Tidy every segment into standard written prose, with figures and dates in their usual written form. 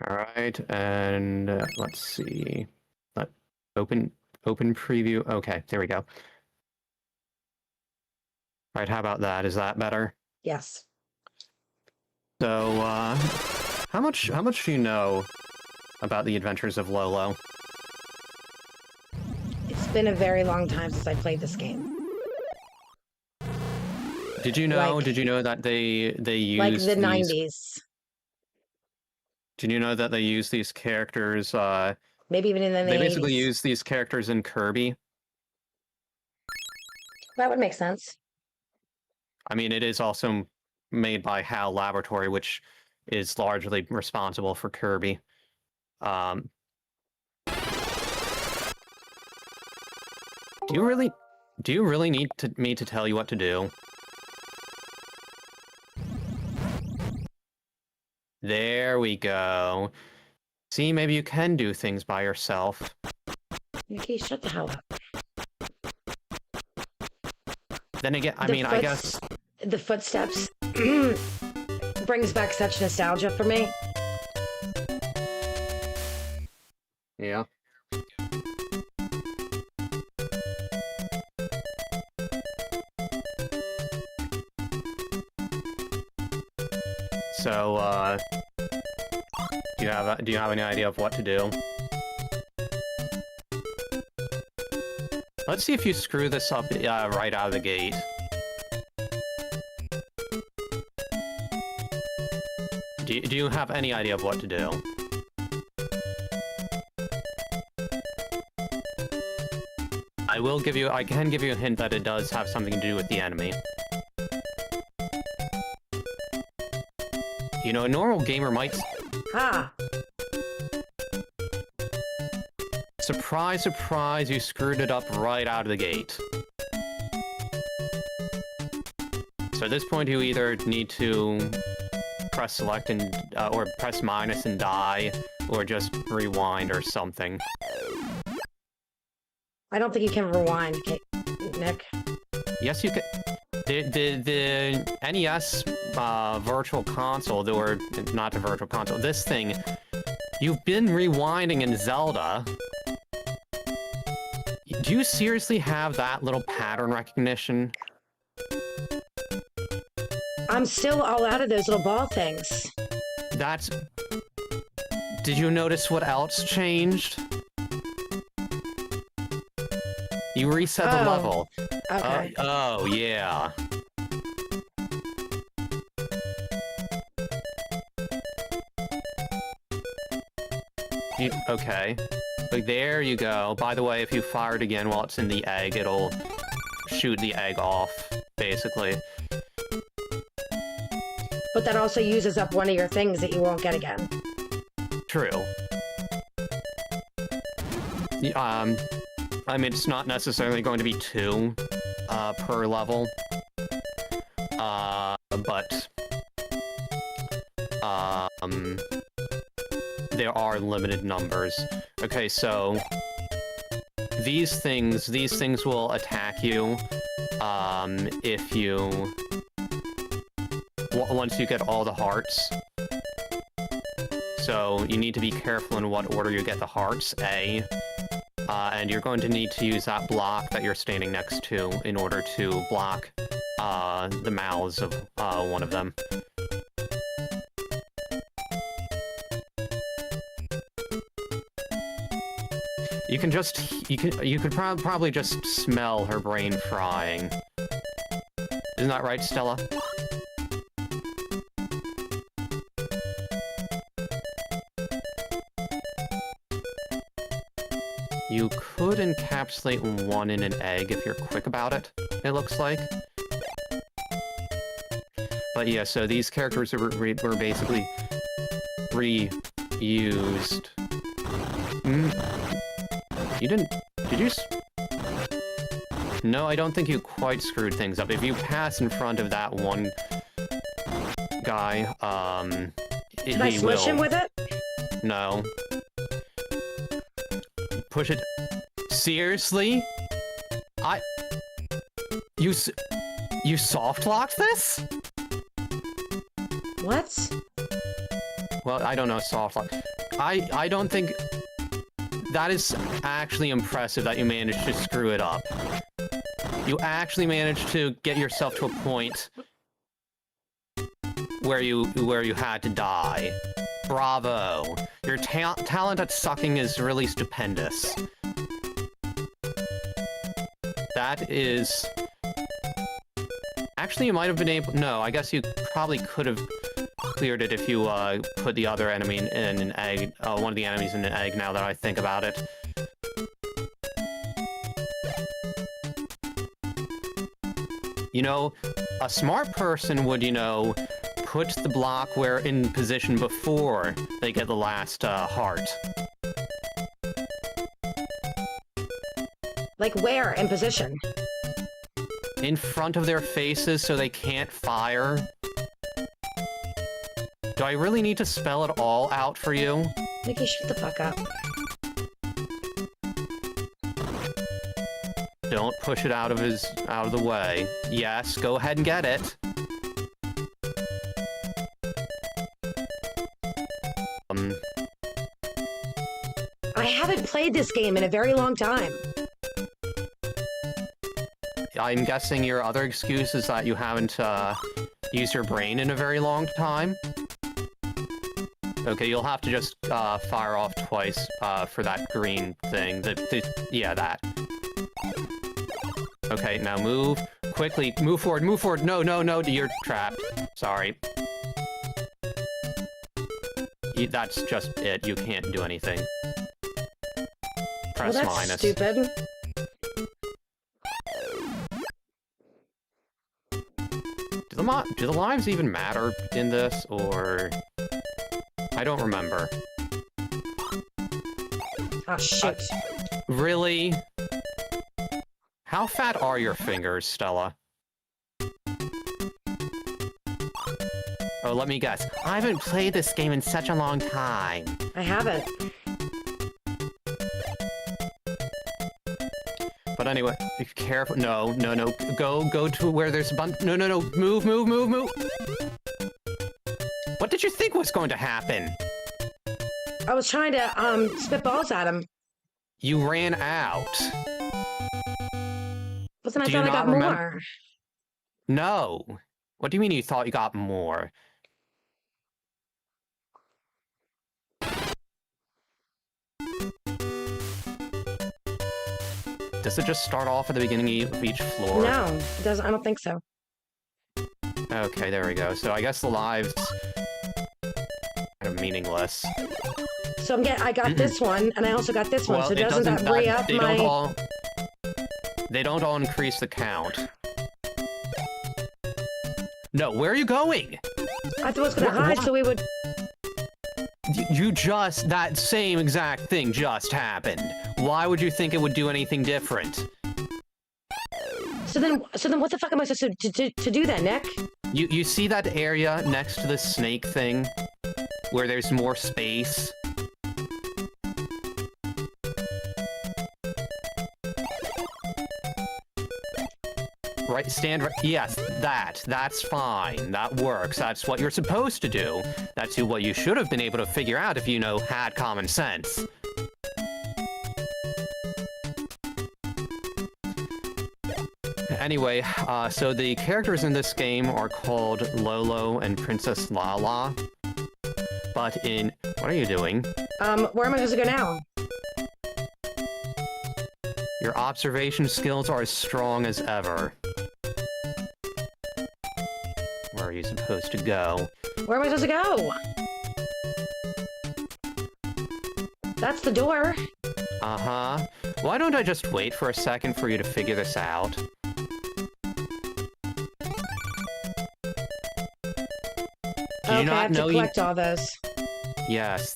Alright, and let's see. Open preview. Okay, there we go. Right, how about that? Is that better? Yes. So, how much do you know about the Adventures of Lolo? It's been a very long time since I played this game. Did you know? Did you know that they use like the these, 90s? Did you know that they use these characters? Maybe even in the 80s. They basically use these characters in Kirby. That would make sense. I mean, it is also made by HAL Laboratory, which is largely responsible for Kirby. Do you really need me to tell you what to do? There we go. See, maybe you can do things by yourself. Okay, shut the hell up. Then again, I guess... The footsteps brings back such nostalgia for me. Yeah. So, do you have any idea of what to do? Let's see if you screw this up right out of the gate. Do you have any idea of what to do? I can give you a hint that it does have something to do with the enemy. You know, a normal gamer might... Ah! Surprise, surprise, you screwed it up right out of the gate. So at this point, you either need to press select and or press minus and die, or just rewind or something. I don't think you can rewind, Nick. Yes, you can. The NES Virtual Console, or not the Virtual Console, this thing, you've been rewinding in Zelda. Do you seriously have that little pattern recognition? I'm still all out of those little ball things. That's... Did you notice what else changed? You reset the level. Okay. Oh, yeah. Okay. But there you go. By the way, if you fire it again while it's in the egg, it'll shoot the egg off, basically. But that also uses up one of your things that you won't get again. True. I mean, it's not necessarily going to be 2 per level. But there are limited numbers. Okay, so these things will attack you if you once you get all the hearts. So you need to be careful in what order you get the hearts, A. And you're going to need to use that block that you're standing next to in order to block the mouths of one of them. You could probably just smell her brain frying. Isn't that right, Stella? You could encapsulate one in an egg if you're quick about it, it looks like. But yeah, so these characters were basically reused. You didn't... Did you... No, I don't think you quite screwed things up. If you pass in front of that one guy, Can I smush him with it? No. Push it... Seriously? You soft-locked this? What? Well, I don't know, soft lock. I don't think... That is actually impressive that you managed to screw it up. You actually managed to get yourself to a point where you had to die. Bravo. Your talent at sucking is really stupendous. That is... Actually, you might have been able... No, I guess you probably could have cleared it if you put the other enemy in an egg. One of the enemies in an egg, now that I think about it. You know, a smart person would, you know, put the block where in position before they get the last heart. Like where in position? In front of their faces so they can't fire. Do I really need to spell it all out for you? Nikki, shut the fuck up. Don't push it out of the way. Yes, go ahead and get it. I haven't played this game in a very long time. I'm guessing your other excuse is that you haven't used your brain in a very long time. Okay, you'll have to just fire off twice for that green thing. Yeah, that. Okay, now move. Quickly, move forward, move forward. No, no, no, you're trapped. Sorry. That's just it. You can't do anything. Press well, that's minus. Stupid. Do the lives even matter in this, or... I don't remember. Oh, shit. Really? How fat are your fingers, Stella? Oh, let me guess. I haven't played this game in such a long time. I haven't. But anyway, be careful. No, no, no. Go to where there's a bunch. No, no, no. Move, move, move, move. What did you think was going to happen? I was trying to, spit balls at him. You ran out. But then I thought I got more. No. What do you mean you thought you got more? Does it just start off at the beginning of each floor? No, it doesn't. I don't think so. Okay, there we go. So I guess the lives kind of meaningless. So I got this one, and I also got this one. Well, so doesn't that bring up my... They don't all increase the count. No, where are you going? I thought I was gonna hide, so we would... You just... That same exact thing just happened. Why would you think it would do anything different? So then what the fuck am I supposed to do then, Nick? You see that area next to the snake thing? Where there's more space? Right, stand right. Yes, that's fine. That works. That's what you're supposed to do. That's what you should have been able to figure out if you had common sense. Anyway, so the characters in this game are called Lolo and Princess Lala. But in... What are you doing? Where am I supposed to go now? Your observation skills are as strong as ever. Where are you supposed to go? Where am I supposed to go? That's the door. Uh-huh. Why don't I just wait for a second for you to figure this out? Okay, I have to collect all those. Yes,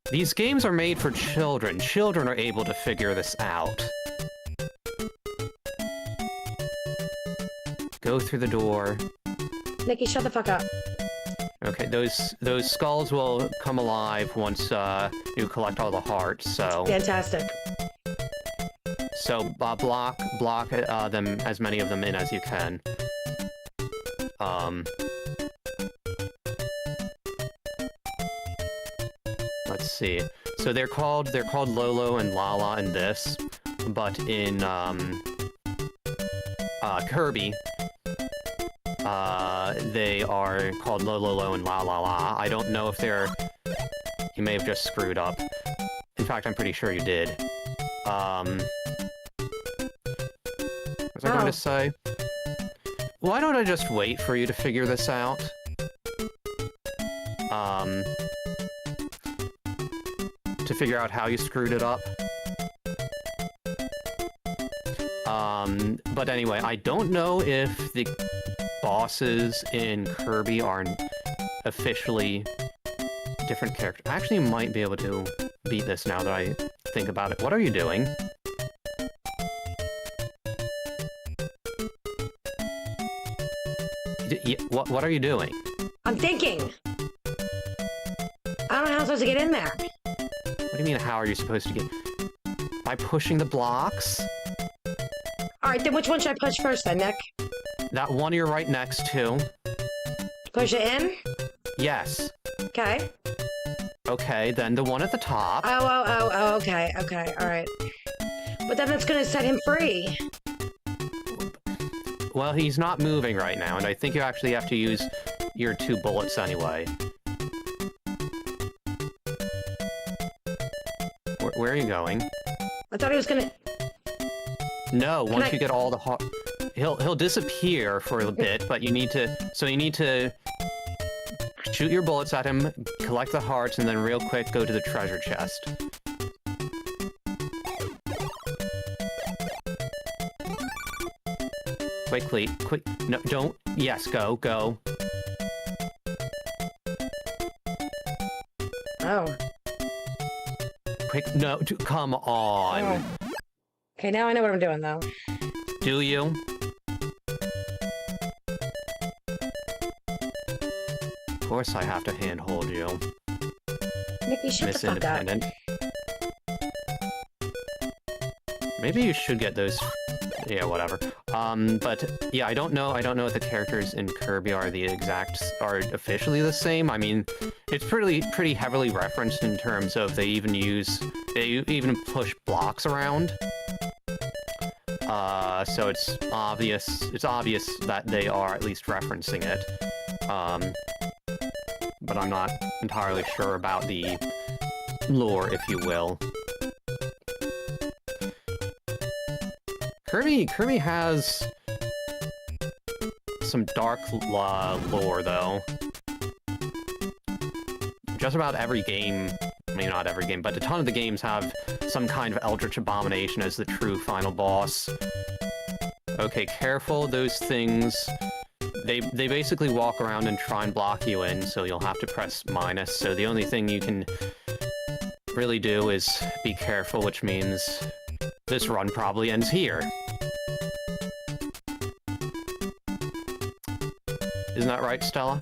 these games are made for children. Children are able to figure this out. Go through the door. Nikki, shut the fuck up. Okay, those skulls will come alive once you collect all the hearts, so... Fantastic. So, block them, as many of them in as you can. see. So they're called Lolo and Lala in this, but in Kirby, they are called Lolo and La La La. I don't know if they're... You may have just screwed up. In fact, I'm pretty sure you did. What was I going to say? Why don't I just wait for you to figure this out? To figure out how you screwed it up. But anyway, I don't know if the bosses in Kirby are officially different characters. I actually might be able to beat this now that I think about it. What are you doing? What are you doing? I'm thinking. I don't know how I'm supposed to get in there. What do you mean, how are you supposed to get... By pushing the blocks? Alright, then which one should I push first then, Nick? That one you're right next to. Push it in? Yes. Okay. Okay, then the one at the top. Oh, okay, alright. But then that's gonna set him free. Well, he's not moving right now, and I think you actually have to use your 2 bullets anyway. Where are you going? I thought he was gonna... No, once you get all the heart... He'll disappear for a bit, but you need to... So you need to shoot your bullets at him, collect the hearts, and then real quick go to the treasure chest. Quickly, quick... No, don't... Yes, go. Oh. Quick, no, come on. Oh. Okay, now I know what I'm doing, though. Do you? Of course I have to handhold you. Nikki, shut the fuck up. Independent. Maybe you should get those... Yeah, whatever. But yeah, I don't know if the characters in Kirby are officially the same. I mean, it's pretty heavily referenced in terms of they even push blocks around. So it's obvious that they are at least referencing it. But I'm not entirely sure about the lore, if you will. Kirby has some dark lore, though. Just about every game, maybe not every game, but a ton of the games have some kind of Eldritch Abomination as the true final boss. Okay, careful, those things... They basically walk around and try and block you in, so you'll have to press minus, so the only thing you can really do is be careful, which means this run probably ends here. Isn't that right, Stella?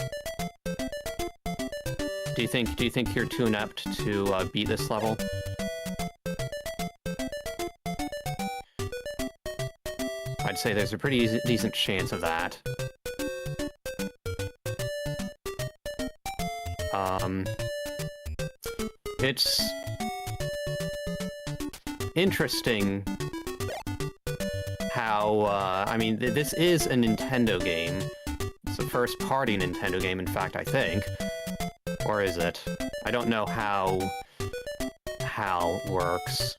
Do you think you're too inept to beat this level? I'd say there's a pretty decent chance of that. It's interesting how, I mean, this is a Nintendo game. It's a first-party Nintendo game, in fact, I think. Or is it? I don't know how HAL works.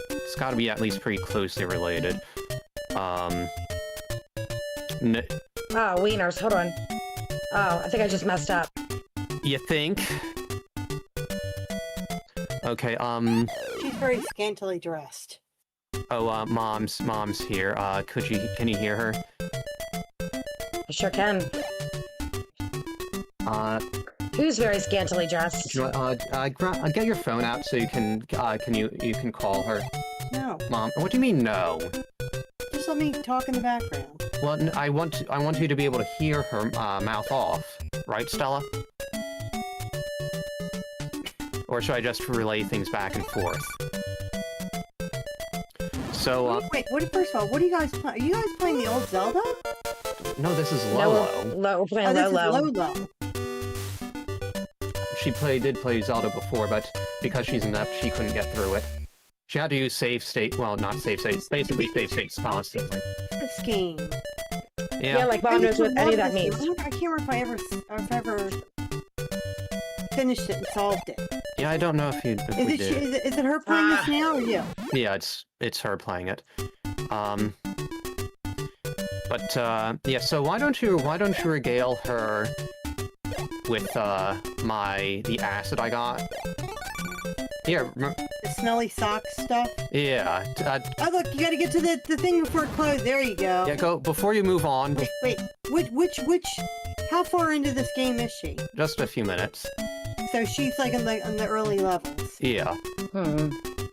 It's gotta be at least pretty closely related. Oh, wieners, hold on. Oh, I think I just messed up. You think? Okay, She's very scantily dressed. Oh, Mom's here. Can you hear her? I sure can. Who's very scantily dressed? Get your phone out so you can call her. No. Mom, what do you mean no? Just let me talk in the background. Well, I want you to be able to hear her mouth off, right, Stella? Or should I just relay things back and forth? So, Wait, first of all, what are you guys playing? Are you guys playing the old Zelda? No, this is Lolo. We're playing Oh, this Lolo. is Lolo. did play Zelda before, but because she's inept, she couldn't get through it. She had to use save state. Well, not save states. Basically, save states constantly. This game. Yeah, like Bob knows what any of that means. I can't remember if I ever finished it and solved it. Yeah, I don't know if we did. Is it her playing this now or you? Yeah, it's her playing it. Yeah. So why don't you regale her with the acid I got? Yeah. The smelly sock stuff? Yeah. Oh, look, you gotta get to the thing before it closes. There you go. Yeah, go before you move on. Wait. Which, how far into this game is she? Just a few minutes. So she's like in the early levels. Yeah.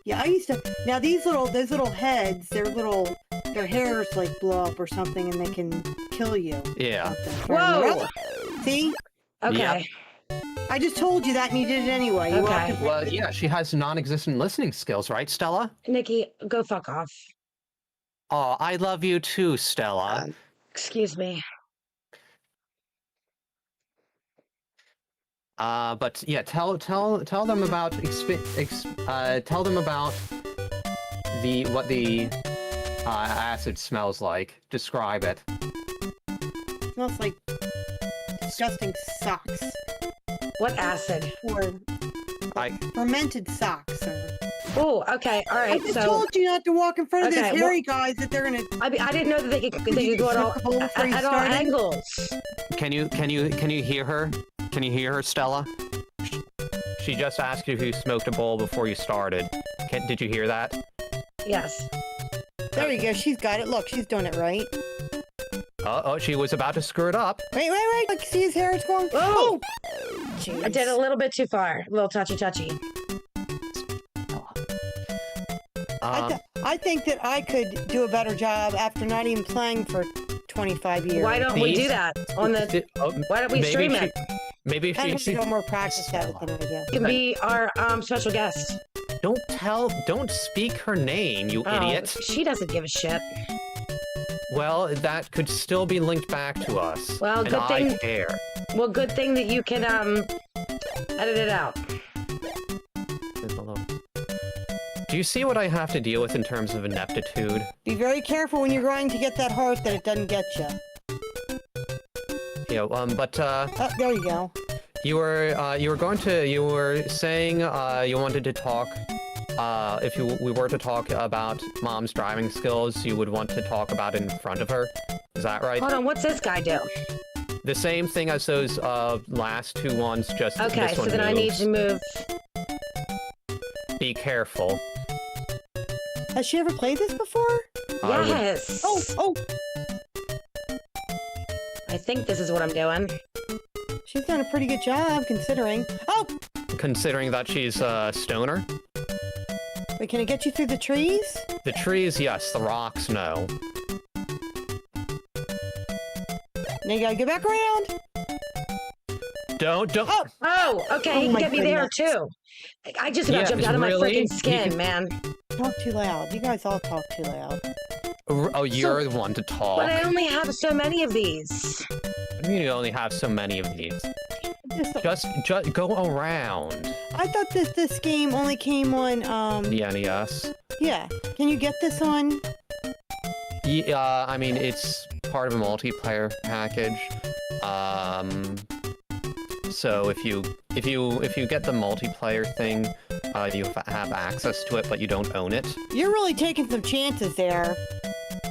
Yeah, I used to. Now those little heads, their hairs like blow up or something, and they can kill you. Yeah. Whoa! See? Okay. Yep. I just told you that, and you did it anyway. You Okay. walked- Well, yeah, she has non-existent listening skills, right, Stella? Nikki, go fuck off. Oh, I love you too, Stella. Excuse me. But yeah, tell them about tell them about what the acid smells like. Describe it. It smells like disgusting socks What acid? or fermented socks. Oh, okay, all I right. just So told you not to walk in front of Okay, those hairy guys that they're gonna. I didn't know that they could go at all Before you at all started? angles. Can you hear her? Can you hear her, Stella? She just asked you if you smoked a bowl before you started. Did you hear that? Yes. There you go. She's got it. Look, she's doing it right. Oh, she was about to screw it up. Wait. Look, see his hair? It's going. Oh! Jeez. I did a little bit too far. A little touchy. I think that I could do a better job after not even playing for 25 years. Why don't we do Please? that on the? Why don't we stream it? Maybe I she. have no more practice at it than I do. You can be our special guest. Don't speak her name, you idiot. She doesn't give a shit. Well, that could still be linked back to us. Well, and good thing- I care. Well, good thing that you can edit it out. Do you see what I have to deal with in terms of ineptitude? Be very careful when you're going to get that heart that it doesn't get you. Yeah, Oh, there you go. you were saying you wanted to talk. If we were to talk about Mom's driving skills, you would want to talk about it in front of her. Is that right? Hold on, what's this guy do? The same thing as those last two ones, just Okay, this so one then I need moves. to move. Be careful. Has she ever played this before? I would- Yes. Oh, I think this is what I'm doing. she's done a pretty good job considering. Oh, Considering that she's a stoner. wait, can it get you through the trees? The trees, yes. The rocks, no. Now you gotta go back around. Don't. Oh, okay, Oh he can my get me there goodness. too. I just about Yeah, jumped out of my really? freaking skin, You man. Talk too loud. You guys all talk too loud. Oh, you're the one to talk. But I only have so many of these. You only have so many of these. Just go around. I thought this game only came on The NES. yeah. Can you get this on? Yeah, I mean it's part of a multiplayer package. So if you get the multiplayer thing, you have access to it, but you don't own it. You're really taking some chances there.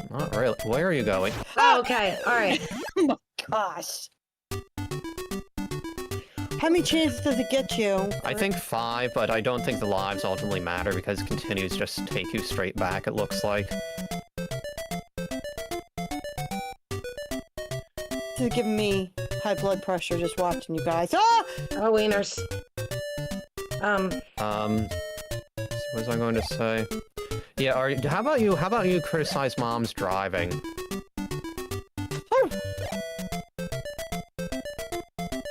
Not really. Where are you going? Oh, okay, all right. Oh my gosh. How many chances does it get you? I think 5, but I don't think the lives ultimately matter because continues just take you straight back, it looks like. This is giving me high blood pressure just watching you guys. Ah! Oh, wieners. What was I going to say? Yeah, how about you criticize Mom's driving?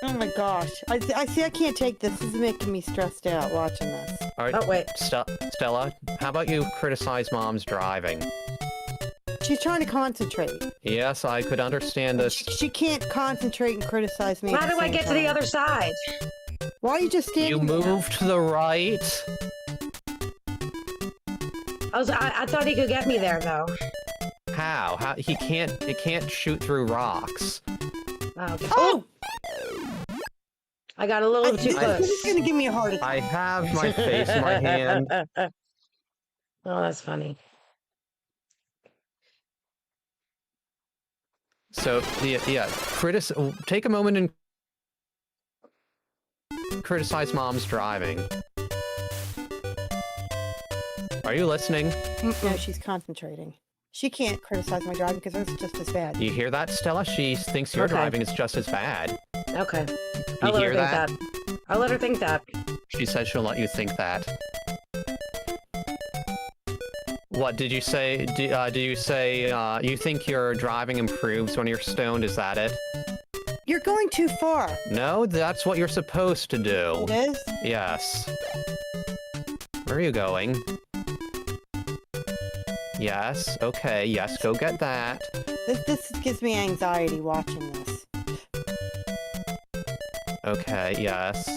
Oh my gosh. I see I can't take this. This is making me stressed out watching this. Alright, Oh, wait. Stella, how about you criticize Mom's driving? She's trying to concentrate. Yes, I could understand this. She can't concentrate and criticize me. How at the do I same get to the time. other side? Why are you just standing You there? move to the right. I thought he could get me there though. How? How? He can't. It can't shoot through rocks. Oh, okay. Oh! I got a little too This close. is gonna give me a heart attack. I have my face in my hand. Oh, that's funny. So yeah. Take a moment and criticize Mom's driving. Are you listening? No, she's concentrating. She can't criticize my driving because it's just as bad. You hear that, Stella? She thinks your Okay. driving is just as bad. Okay. You I'll let her hear think that? that. I'll let her think that. She says she'll let you think that. What did you say? Do you say you think your driving improves when you're stoned? Is that it? You're going too far. No, that's what you're supposed to do. It is? Yes. Where are you going? Yes. Okay. Yes. Go get that. This gives me anxiety watching this. Okay. Yes.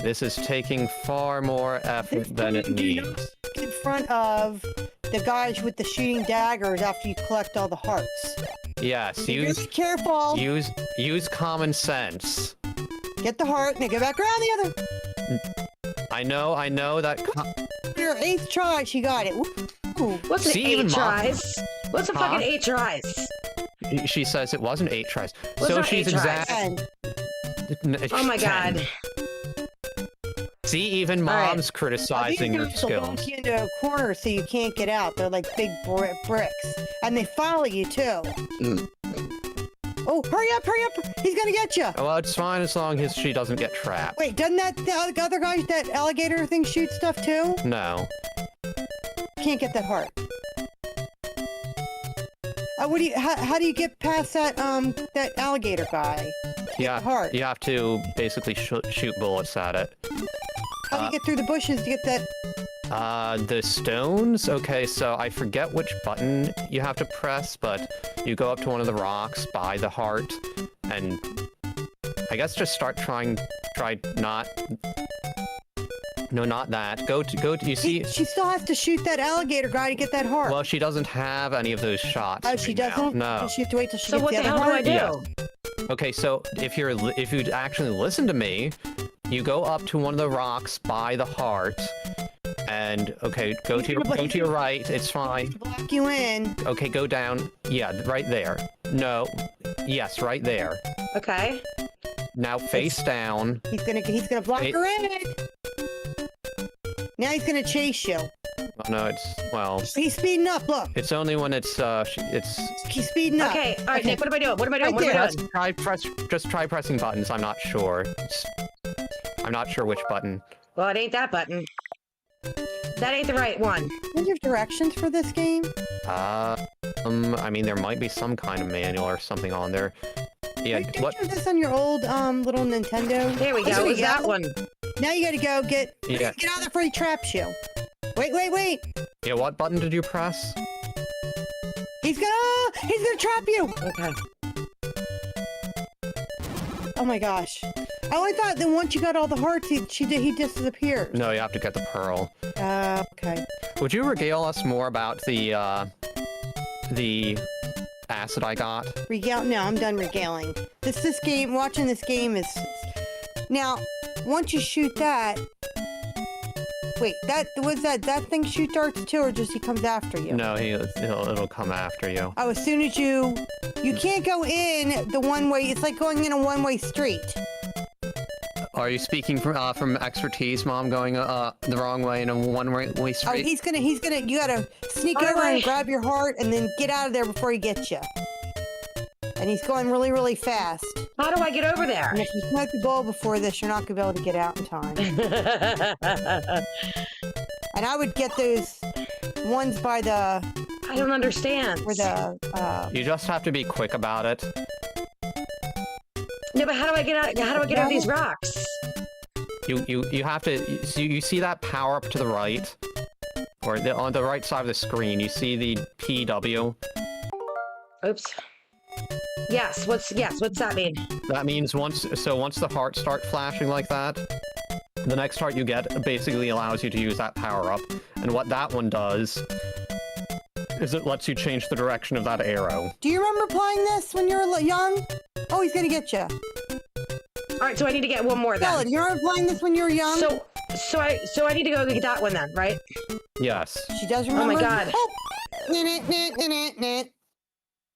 This is taking far more effort than it needs. In front of the guys with the shooting daggers after you collect all the hearts. Yes. Be Use very careful. use common sense. Get the heart and then go back around the other. I know that. Your 8th try, she got it. Ooh. What's an See, 8 even Mom- tries? What's a Huh? fucking 8 tries? She says it wasn't 8 tries. What's So not she's 8 tries? exact. And Oh my 10. god. See, even All right. Mom's these criticizing your guys will skills. lock you into a corner so you can't get out. They're like big bricks. And they follow you too. Oh, hurry up, hurry up! He's gonna get you! Well, it's fine as long as she doesn't get trapped. Wait, doesn't the other guy, that alligator thing, shoot stuff too? No. Can't get that heart. What do you? How do you get past that that alligator guy? Yeah, heart. you have to basically shoot bullets at it. How do you get through the bushes to get that? The stones? Okay, so I forget which button you have to press, but you go up to one of the rocks, buy the heart, and I guess just try not... No, not that. Go to, you see... She still has to shoot that alligator guy to get that heart. Well, she doesn't have any of those shots. Oh, she right now. doesn't? No. Does she have to wait till she So gets what the the other hell do I heart? do? Yeah. Okay, so if you'd actually listen to me, you go up to one of the rocks, buy the heart, and okay, go to your right. It's fine. Block you in. Okay, go down. Yeah, right there. No. Yes, right there. Okay. Now face down. He's gonna block It- her in. Now he's gonna chase you. Oh, no, well, He's speeding up. Look, it's only when it's he's speeding up. Okay. All right, Nick. What am I doing? What am I doing? Right What am I there. doing? just try pressing buttons. I'm not sure. I'm not sure which button. Well, it ain't that button. That ain't the right one. Are there directions for this game? I mean, there might be some kind of manual or something on there. Yeah, Did what? you have this on your old little Nintendo? There we That's go. what It was you got. that one. Now you gotta go get Yeah. out of there before he traps you. Wait. Yeah, what button did you press? He's gonna trap you. Okay. Oh my gosh. I only thought that once you got all the hearts, he disappears. No, you have to get the pearl. Okay. Would you regale us more about the acid I got? No, I'm done regaling. This game, watching this game is... Now, once you shoot that... Wait, that thing shoot darts too, or just he comes after you? No, it'll come after you. Oh, as soon as you can't go in the one-way, it's like going in a one-way street. Are you speaking from expertise, Mom, going the wrong way in a one-way Oh, street? you gotta sneak All over right. and grab your heart and then get out of there before he gets you. And he's going really, really fast. How do I get over there? And if you smoke the bowl before this, you're not gonna be able to get out in time. And I would get those ones by the, I don't understand. where the, You just have to be quick about it. No, but how do I get out? How do I get out of these rocks? You have to. You see that power up to the right, or on the right side of the screen. You see the PW. Oops. Yes, what's that mean? That means once the hearts start flashing like that, the next heart you get basically allows you to use that power-up. And what that one does is it lets you change the direction of that arrow. Do you remember playing this when you were young? Oh, he's gonna get you. Alright, so I need to get one more Stella, then. do you remember playing this when you were young? So I need to go get that one then, right? Yes. She does remember? Oh my god. Oh.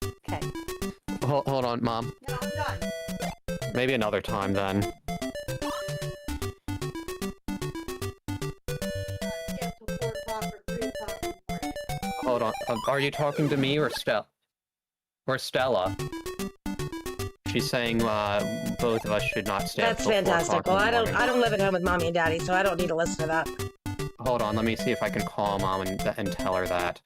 Okay. Hold on, Mom. No, I'm done. Maybe another time then. Hold on. Are you talking to me or Stella? She's saying both of us should not stay up That's till 4 o'clock fantastic. in Well, the I morning. don't live at home with mommy and daddy, so I don't need to listen to that. Hold on, let me see if I can call Mom and tell her that.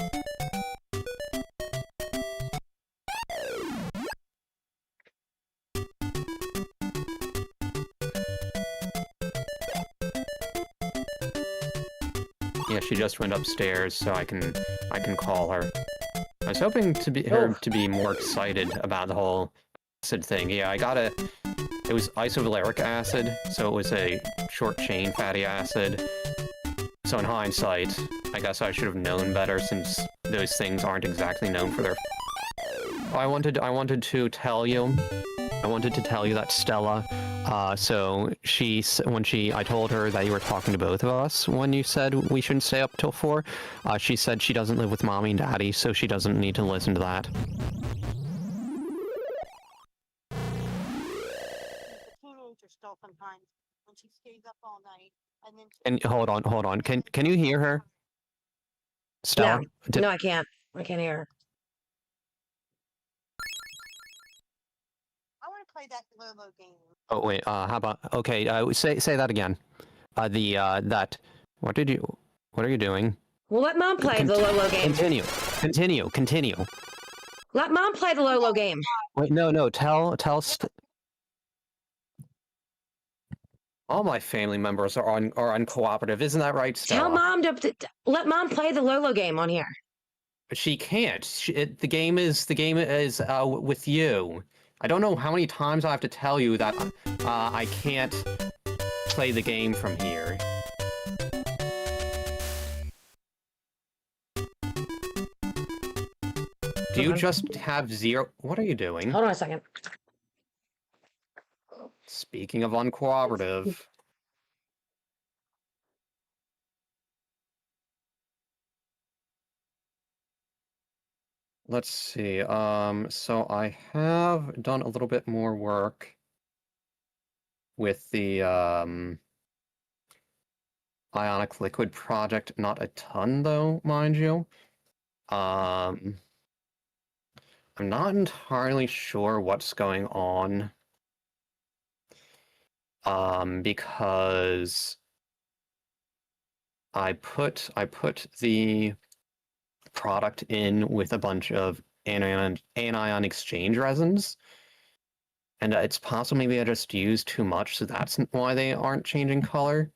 Yeah, she just went upstairs, so I can call her. I was hoping to be her to be more excited about the whole acid thing. Yeah, it was isovaleric acid, so it was a short chain fatty acid. So in hindsight, I guess I should have known better since those things aren't exactly known for their... I wanted to tell you that Stella, so I told her that you were talking to both of us when you said we shouldn't stay up till 4, she said she doesn't live with mommy and daddy, so she doesn't need to listen to that. Teenager still sometimes when she stays up all night and then. And hold on. Can you hear her? Stella? No, I can't. I can't hear her. I want to play that Lolo game. Oh wait, how about say that again. What are you doing? Well, let mom play the Lolo game. Continue. Let mom play the Lolo game. Wait, no, tell all my family members are uncooperative, isn't that right, Stella? Tell mom to let mom play the Lolo game on here. She can't. The game is with you. I don't know how many times I have to tell you that I can't play the game from here. Do you just have zero... What are you doing? Hold on a second. Speaking of uncooperative... Let's see, so I have done a little bit more work with the, ionic liquid project. Not a ton, though, mind you. I'm not entirely sure what's going on. Because I put the product in with a bunch of anion exchange resins, and it's possible maybe I just used too much, so that's why they aren't changing color.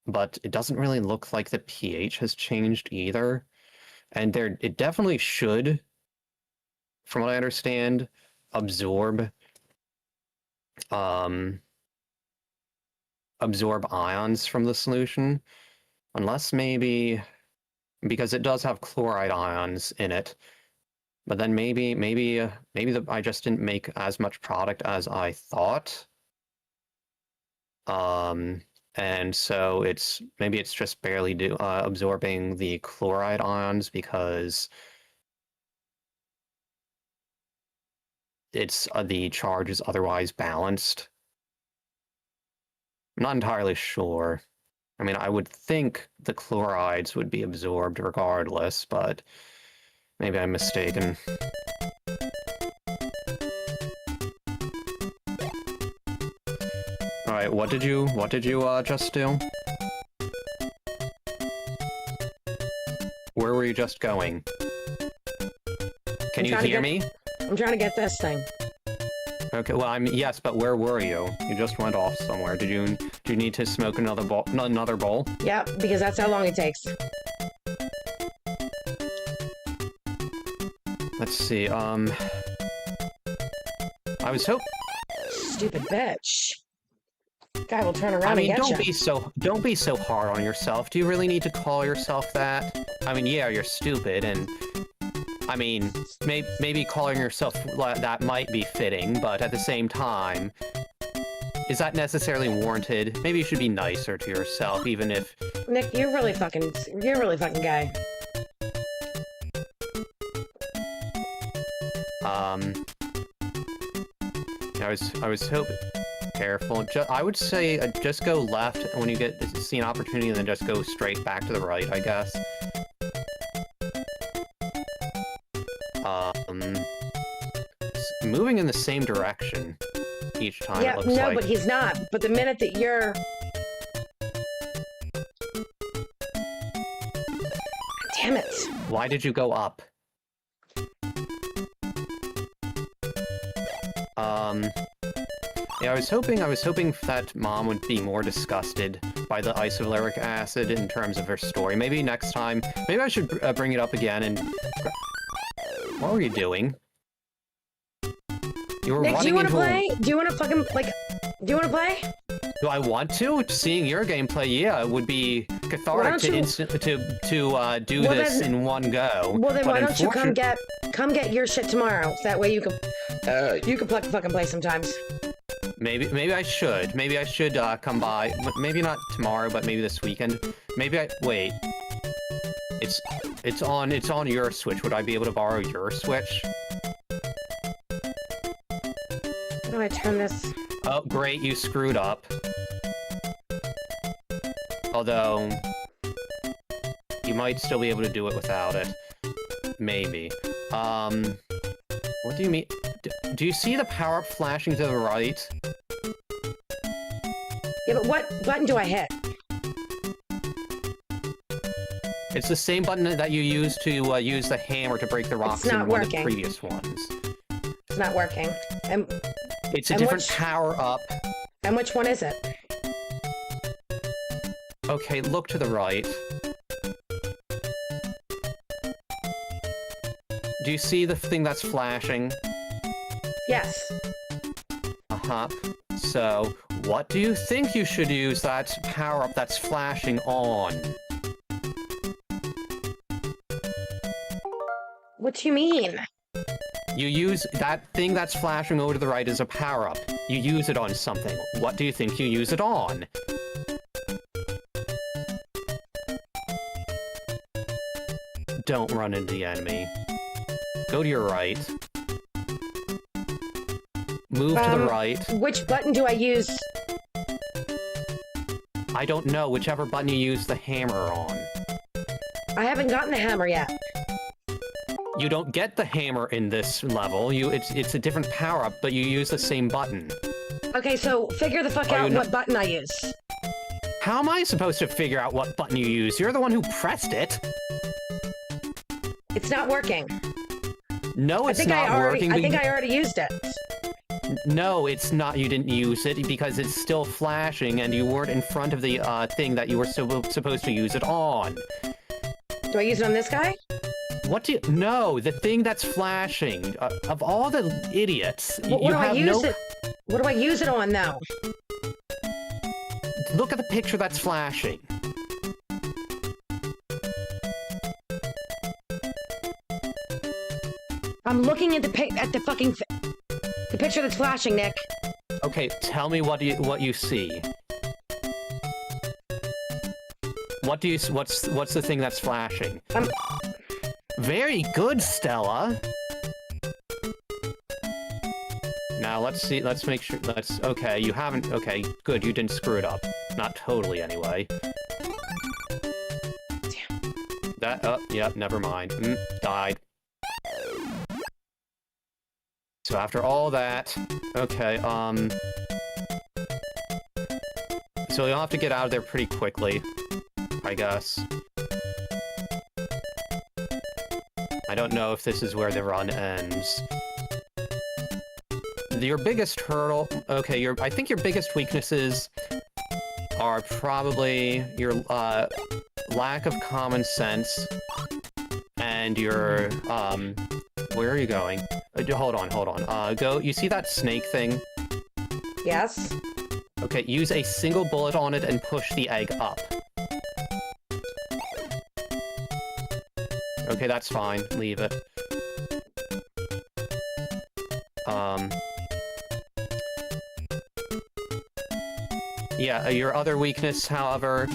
But it doesn't really look like the pH has changed either, and it definitely should, from what I understand, absorb ions from the solution, unless maybe because it does have chloride ions in it. But then maybe I just didn't make as much product as I thought. And so maybe it's just barely absorbing the chloride ions because it's the charge is otherwise balanced. I'm not entirely sure. I mean, I would think the chlorides would be absorbed regardless, but maybe I'm mistaken. All right, what did you just do? Where were you just going? Can you hear me? I'm trying to get this thing. Okay, well, yes, but where were you? You just went off somewhere. Do you need to smoke another bowl? Yeah, because that's how long it takes. Let's see, I was hoping. Stupid bitch. Guy will turn around I mean, and get don't be so hard on yourself. Do you really need to call yourself that? I mean, yeah, you're stupid, and I mean, maybe calling yourself that might be fitting, but at the same time, is that necessarily warranted? Maybe you should be nicer to yourself, even if... Nick, you're really fucking gay. I was hoping... Careful. I would say just go left when you see an opportunity, and then just go straight back to the right, I guess. Moving in the same direction each time, Yeah, it looks like. but he's not. But the minute that you're... Damn it. Why did you go up? Yeah, I was hoping that Mom would be more disgusted by the isovaleric acid in terms of her story. Maybe next time, maybe I should bring it up again and... What were you doing? You were Nick, do you want to play? Do you want to fucking, like... Do you want to play? Do I want to? Seeing your gameplay, yeah, it would be cathartic to do this in one go. Well, then why don't you come get your shit tomorrow? So that way you can fucking play sometimes. Maybe I should. Maybe I should come by. Maybe not tomorrow, but maybe this weekend. Wait. It's on your Switch. Would I be able to borrow your Switch? How do I turn this? Oh, great, you screwed up. Although, you might still be able to do it without it. Maybe. What do you mean? Do you see the power-up flashing to the right? Yeah, but what button do I hit? It's the same button that you used to use the hammer to break the rocks in one of the previous ones. It's not working. It's a different power-up. And which one is it? Okay, look to the right. Do you see the thing that's flashing? Yes. Uh-huh. So, what do you think you should use that power-up that's flashing on? What do you mean? You use that thing that's flashing over to the right as a power-up. You use it on something. What do you think you use it on? Don't run into the enemy. Go to your right. Move to the right. Which button do I use? I don't know. Whichever button you use the hammer on. I haven't gotten the hammer yet. You don't get the hammer in this level. It's a different power-up, but you use the same button. Okay, so figure the fuck out what button I use. How am I supposed to figure out what button you use? You're the one who pressed it. It's not working. No, it's not working. I think I already used it. No, it's not. You didn't use it because it's still flashing and you weren't in front of the thing that you were supposed to use it on. Do I use it on this guy? What do you... No, the thing that's flashing. Of all the idiots, What do I use it on, though? Look at the picture that's flashing. I'm looking at the picture that's flashing, Nick. Okay, tell me what you see. What's the thing that's flashing? Very good, Stella. Now let's see. Let's make sure. Okay. You haven't. Okay, good. You didn't screw it up. Not totally, anyway. Damn. Oh, yeah. Never mind. Died. So after all that, okay. So you'll have to get out of there pretty quickly, I guess. I don't know if this is where the run ends. Your biggest hurdle... Okay, I think your biggest weaknesses are probably your lack of common sense and your... where are you going? Hold on. Go. You see that snake thing? Yes. Okay, use a single bullet on it and push the egg up. Okay, that's fine. Leave it. Yeah, your other weakness, however...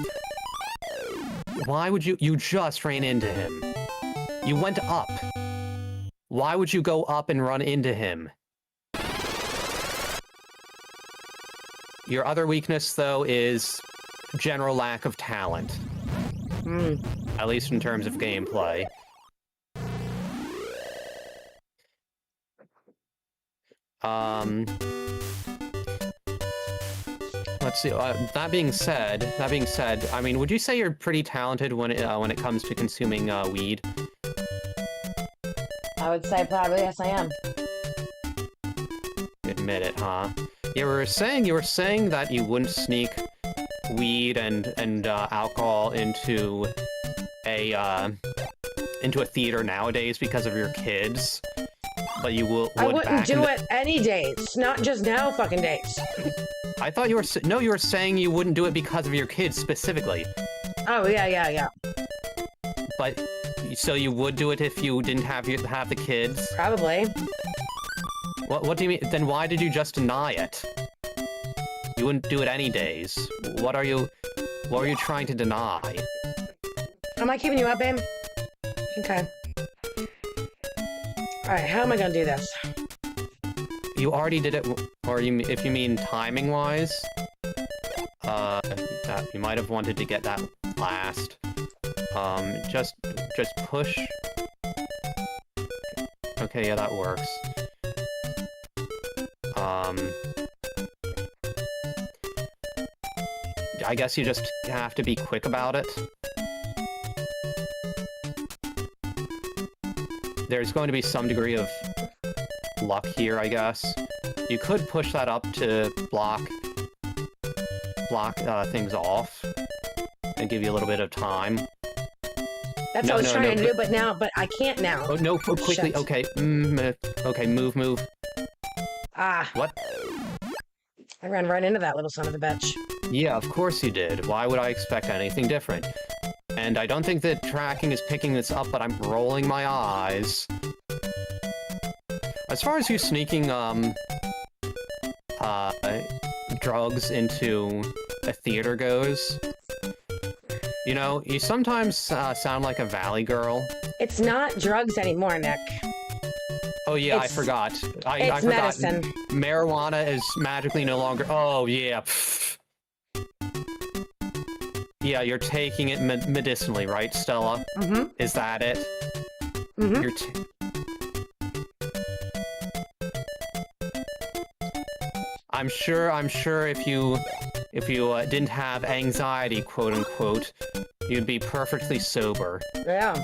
Why would you... You just ran into him. You went up. Why would you go up and run into him? Your other weakness, though, is general lack of talent. At least in terms of gameplay. Let's see. That being said, I mean, would you say you're pretty talented when it comes to consuming weed? I would say probably yes, I am. Admit it, huh? You were saying that you wouldn't sneak weed and alcohol into a theater nowadays because of your kids, but you would. I wouldn't do it any days, not just now fucking days. I thought you were saying you wouldn't do it because of your kids specifically. Oh yeah. But so you would do it if you didn't have the kids? Probably. What do you mean? Then why did you just deny it? You wouldn't do it any days. What are you trying to deny? Am I keeping you up, babe? Okay. Alright, how am I gonna do this? You already did it, or if you mean timing-wise, you might have wanted to get that last. Just push. Okay, yeah, that works. I guess you just have to be quick about it. There's going to be some degree of luck here, I guess. You could push that up to block things off and give you a little bit of time. That's what I was trying to do, but I can't now. Oh, no, quickly. Shit. Okay. Okay, move. Ah. What? I ran right into that little son of a bitch. Yeah, of course you did. Why would I expect anything different? And I don't think that tracking is picking this up, but I'm rolling my eyes. As far as you sneaking, drugs into a theater goes, you know, you sometimes sound like a valley girl. It's not drugs anymore, Nick. Oh yeah, I forgot. I forgot. Medicine. Marijuana is magically no longer... Oh yeah. Yeah, you're taking it medicinally, right, Stella? Mm-hmm. Is that it? Mm-hmm. I'm sure if you didn't have anxiety, quote unquote, you'd be perfectly sober. Yeah.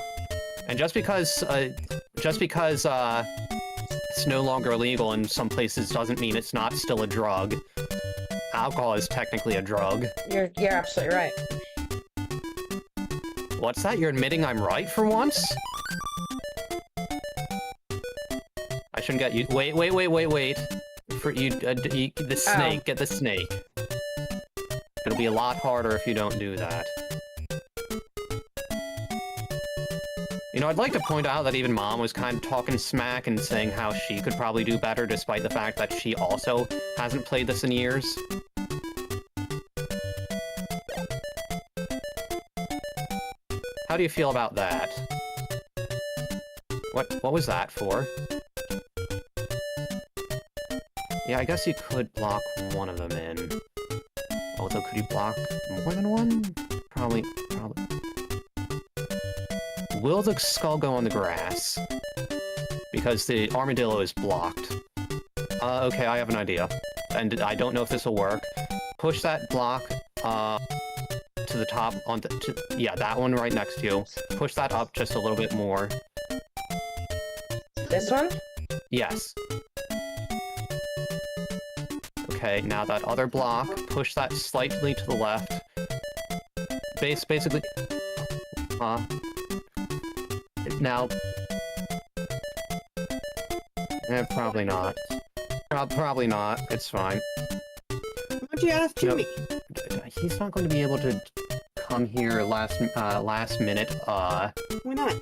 And just because it's no longer illegal in some places doesn't mean it's not still a drug. Alcohol is technically a drug. You're absolutely right. What's that? You're admitting I'm right for once? I shouldn't get you. Wait. For you, the snake. Get the snake. It'll be a lot harder if you don't do that. You know, I'd like to point out that even Mom was kind of talking smack and saying how she could probably do better, despite the fact that she also hasn't played this in years. How do you feel about that? What was that for? Yeah, I guess you could block one of them in. Although, could you block more than one? Probably. Will the skull go on the grass? Because the armadillo is blocked. Okay, I have an idea. And I don't know if this will work. Push that block, to the top, yeah, that one right next to you. Push that up just a little bit more. This one? Yes. Okay, now that other block, push that slightly to the left. Basically... Now... Probably not. Probably not. It's fine. Why don't you ask Jimmy? He's not going to be able to come here last minute. Why not?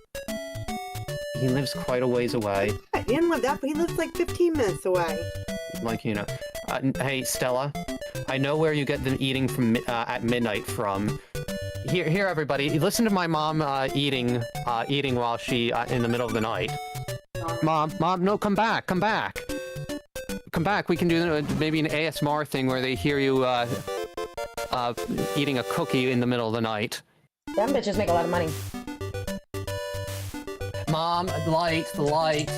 He lives quite a ways away. He didn't live that, but he lives like 15 minutes away. Like, you know. Hey, Stella. I know where you get the eating from at midnight from. Here, everybody. Listen to my mom eating while she in the middle of the night. Mom, no, come back. Come back. We can do maybe an ASMR thing where they hear you eating a cookie in the middle of the night. Them bitches make a lot of money. Mom, the light.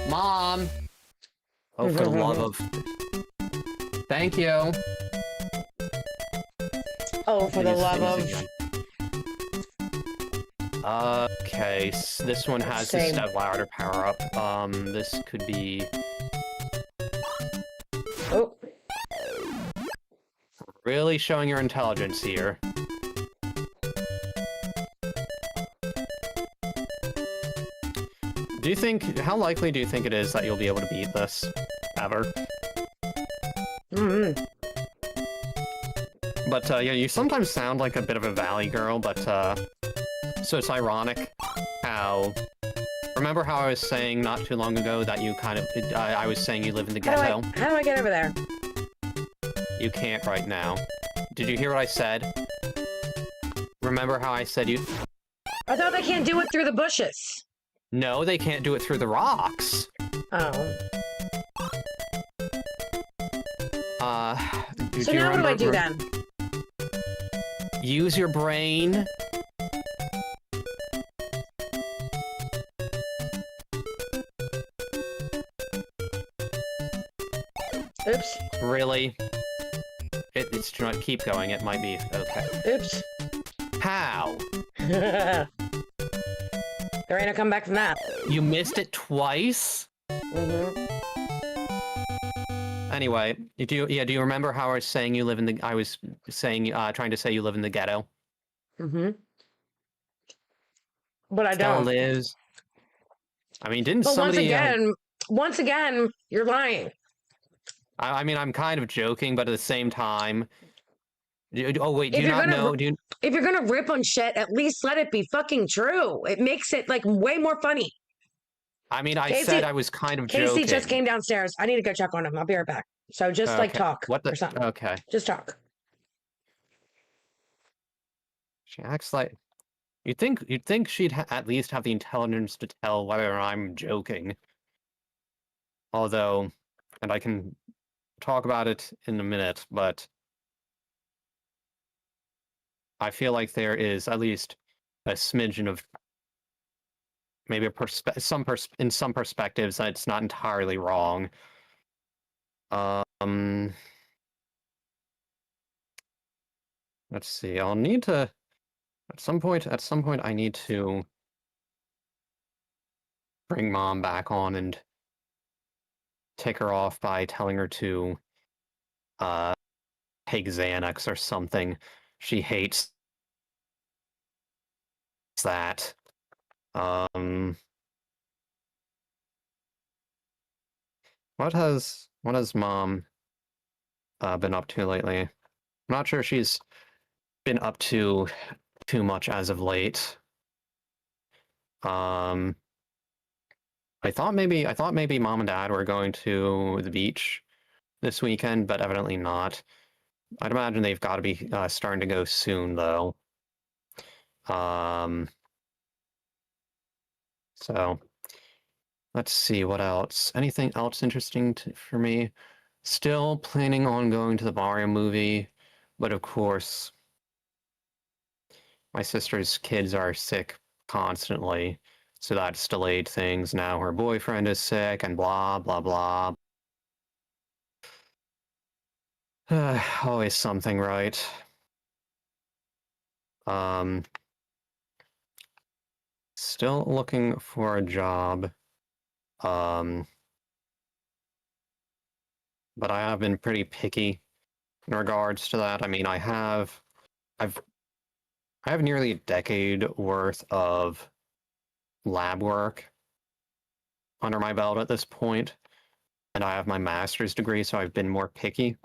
Mom. Oh, for the love of... Thank you. Oh, for the love of... Okay, so this one has the Same. step ladder power up. This could be... Oh. Really showing your intelligence here. How likely do you think it is that you'll be able to beat this? Ever? Mm-hmm. But, yeah, you sometimes sound like a bit of a valley girl, but, so it's ironic how... Remember how I was saying not too long ago that you kind of... I was saying you live in the ghetto? How do I get over there? You can't right now. Did you hear what I said? Remember how I said you... I thought they can't do it through the bushes. No, they can't do it through the rocks. Oh. Do So you now what do I remember- do then? Use your brain. Oops. Really? It's trying to keep going. It might be okay. Oops. How? There ain't a comeback from that. You missed it twice? Mm-hmm. Anyway, do you remember how I was saying you live in the... I was saying, trying to say you live in the ghetto? Mm-hmm. But I Stella don't. lives... I mean, didn't But somebody... once again, you're lying. I mean, I'm kind of joking, but at the same time... Oh, wait, do If you you're not gonna know... If you're gonna rip on shit, at least let it be fucking true. It makes it, like, way more funny. I mean, I Casey- said I was kind of Casey joking. just came downstairs. I need to go check on him. I'll be right back. So just, like, Okay. talk What the... or something. Okay. Just talk. She acts like... You'd think she'd at least have the intelligence to tell whether I'm joking. Although, and I can talk about it in a minute, but I feel like there is at least a smidgen of maybe in some perspectives that it's not entirely wrong. Let's see. I'll need to at some point I need to bring Mom back on and take her off by telling her to take Xanax or something. She hates that. What has Mom been up to lately? I'm not sure she's been up to too much as of late. I thought maybe Mom and Dad were going to the beach this weekend, but evidently not. I'd imagine they've got to be starting to go soon, though. So let's see what else. Anything else interesting for me? Still planning on going to the Mario movie, but of course, my sister's kids are sick constantly, so that's delayed things. Now her boyfriend is sick, and blah blah blah. Always something, right? Still looking for a job. But I have been pretty picky in regards to that. I mean, I have nearly a decade worth of lab work under my belt at this point. and I have my master's degree, so I've been more picky.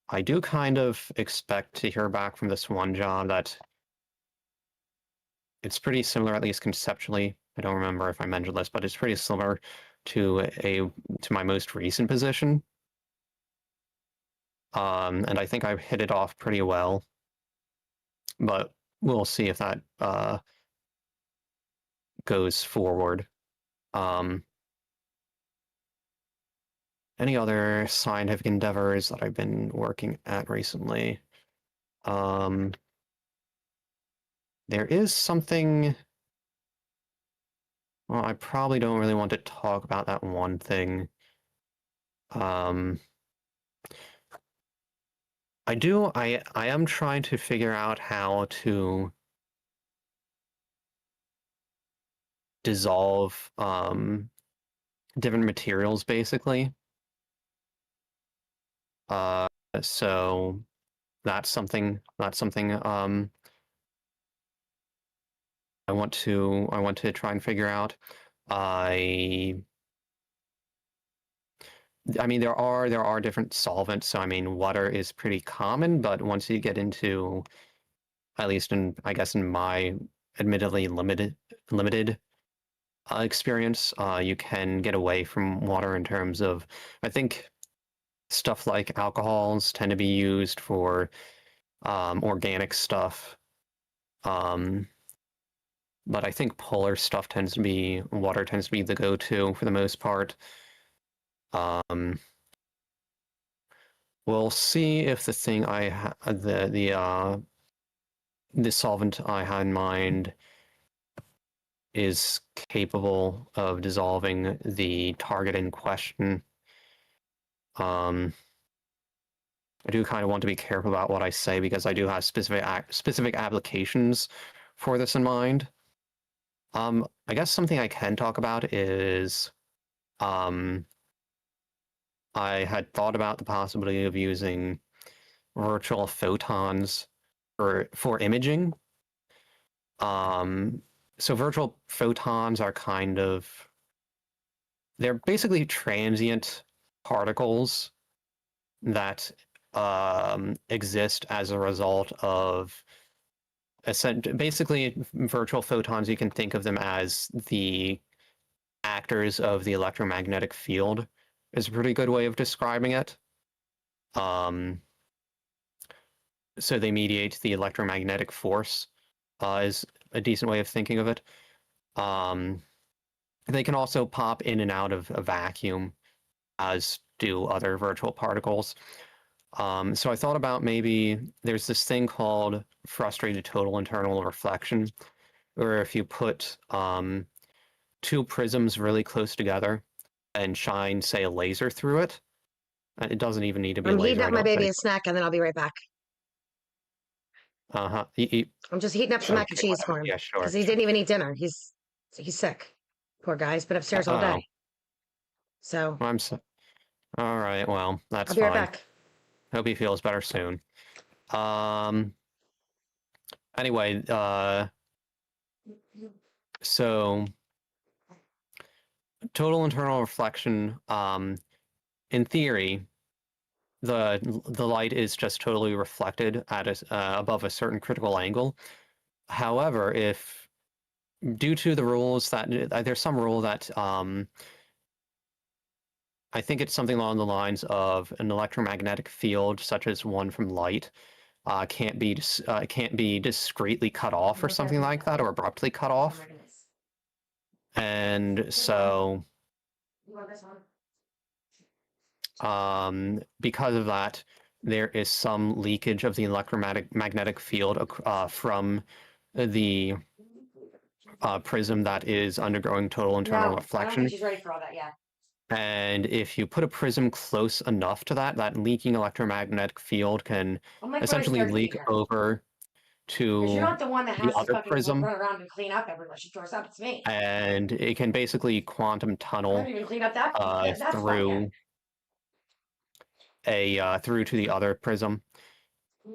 I do kind of expect to hear back from this one job that it's pretty similar, at least conceptually. I don't remember if I mentioned this, but it's pretty similar to my most recent position. And I think I've hit it off pretty well, but we'll see if that goes forward. Any other scientific endeavors that I've been working at recently? There is something. Well, I probably don't really want to talk about that one thing. I am trying to figure out how to dissolve different materials, basically. So that's something I want to try and figure out. I mean, there are different solvents. So I mean, water is pretty common, but once you get into, at least I guess in my admittedly limited experience, you can get away from water in terms of, I think, stuff like alcohols tend to be used for organic stuff. But I think water tends to be the go-to for the most part. We'll see if the thing the solvent I had in mind is capable of dissolving the target in question. I do kind of want to be careful about what I say because I do have specific applications for this in mind. I guess something I can talk about is I had thought about the possibility of using virtual photons for imaging. So virtual photons are they're basically transient particles that exist as a result of basically virtual photons. You can think of them as the actors of the electromagnetic field is a pretty good way of describing it. So they mediate the electromagnetic force is a decent way of thinking of it. They can also pop in and out of a vacuum, as do other virtual particles. So I thought about maybe there's this thing called frustrated total internal reflection, where if you put two prisms really close together and shine, say, a laser through it, it doesn't even need to be a I'm laser. heating up my baby a snack and then I'll be right back. Uh-huh. I'm just heating up some mac and cheese for him. Yeah, sure. Because he didn't even eat dinner. He's sick. Poor guy. He's been upstairs all day. So I'm so all right. Well, that's I'll be right fine. back. Hope he feels better soon. Anyway, so total internal reflection, in theory, the light is just totally reflected at above a certain critical angle. However, if due to the rules that there's some rule that I think it's something along the lines of an electromagnetic field, such as one from light, can't be discretely cut off or something like that, or abruptly cut off. And so, because of that, there is some leakage of the electromagnetic field from the prism that is undergoing total internal reflection. I don't think she's ready for all that yet. And if you put a prism close enough to that leaking electromagnetic field can essentially leak over to you're not the one that has the other prism, run around and clean up everywhere she throws up. It's me. and it can basically quantum tunnel through to the other prism.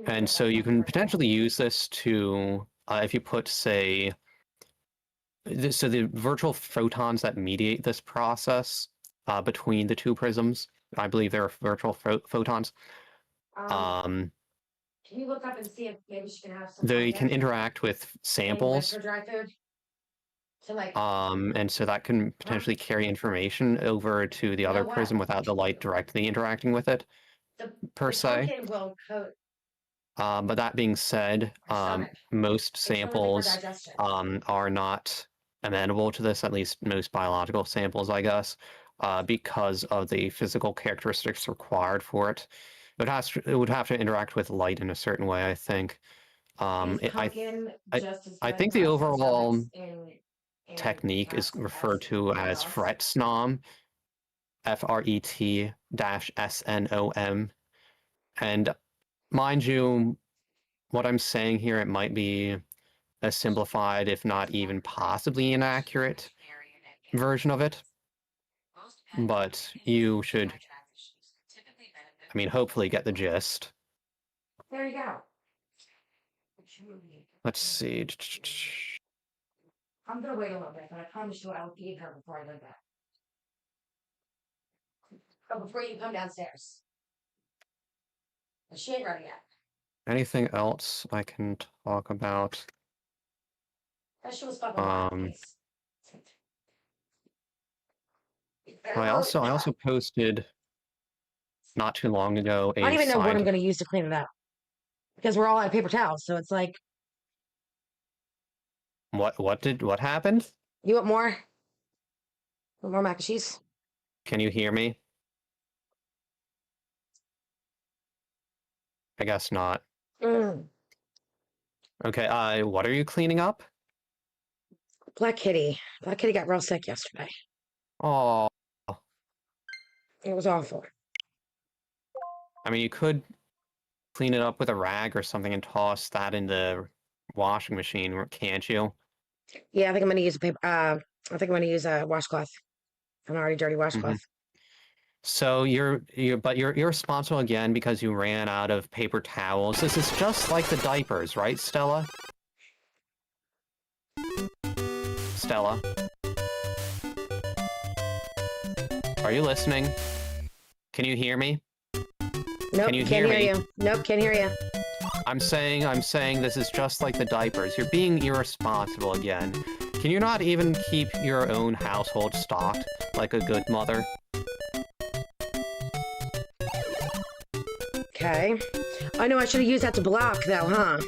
And so you can potentially use this to, if you put, say, so the virtual photons that mediate this process between the two prisms. I believe they're virtual photons. Can you look up and see if maybe she can have some? They can interact with samples. Her dry food. So like. And so that can potentially carry information over to the other prism without the light directly interacting with it, per se. Will coat. But that being said, most samples are not amenable to this, at least most biological samples, I guess, because of the physical characteristics required for it. It would have to interact with light in a certain way, I think. I think the overall technique is referred to as fret snom, FRET-SNOM, and mind you, what I'm saying here, it might be a simplified, if not even possibly inaccurate version of it. But you should, I mean, hopefully get the gist. There you go. Let's see. I'm gonna wait a little bit, but I promise you I'll feed her before I go back. Oh, before you come downstairs. She ain't ready yet. Anything else I can talk about? Vegetables fucking I also posted not too long ago I don't even know what I'm going to use to clean it up because we're all out of paper towels. So it's like, what happened? You want more? Want more mac and cheese? Can you hear me? I guess not. Okay, what are you cleaning up? Black Kitty. Black Kitty got real sick yesterday. Oh. It was awful. I mean, you could clean it up with a rag or something and toss that in the washing machine, can't you? Yeah, I think I'm gonna use a paper. I think I'm gonna use a washcloth. An already dirty washcloth. So you're responsible again because you ran out of paper towels. This is just like the diapers, right, Stella? Stella? Are you listening? Can you hear me? Nope, Can you can't hear me? you. Nope, can't hear you. I'm saying this is just like the diapers. You're being irresponsible again. Can you not even keep your own household stocked like a good mother? Okay. I know I should have used that to block though, huh?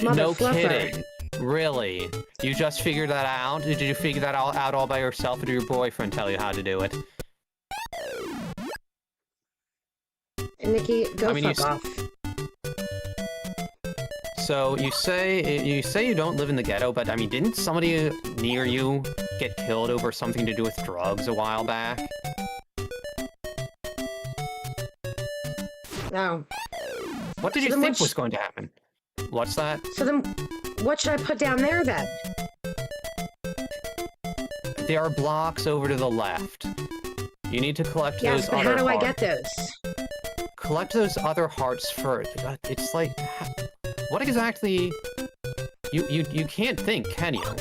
No kidding. Really? You just figured that out? Did you figure that out all by yourself, or did your boyfriend tell you how to do it? Nikki, go fuck off. So you say you don't live in the ghetto, but I mean, didn't somebody near you get killed over something to do with drugs a while back? No. What did you think was going to happen? What's that? So then, what should I put down there then? There are blocks over to the left. You need to collect yes, those but other how do hearts. I get those? Collect those other hearts first. It's like, what exactly? You can't think, can you?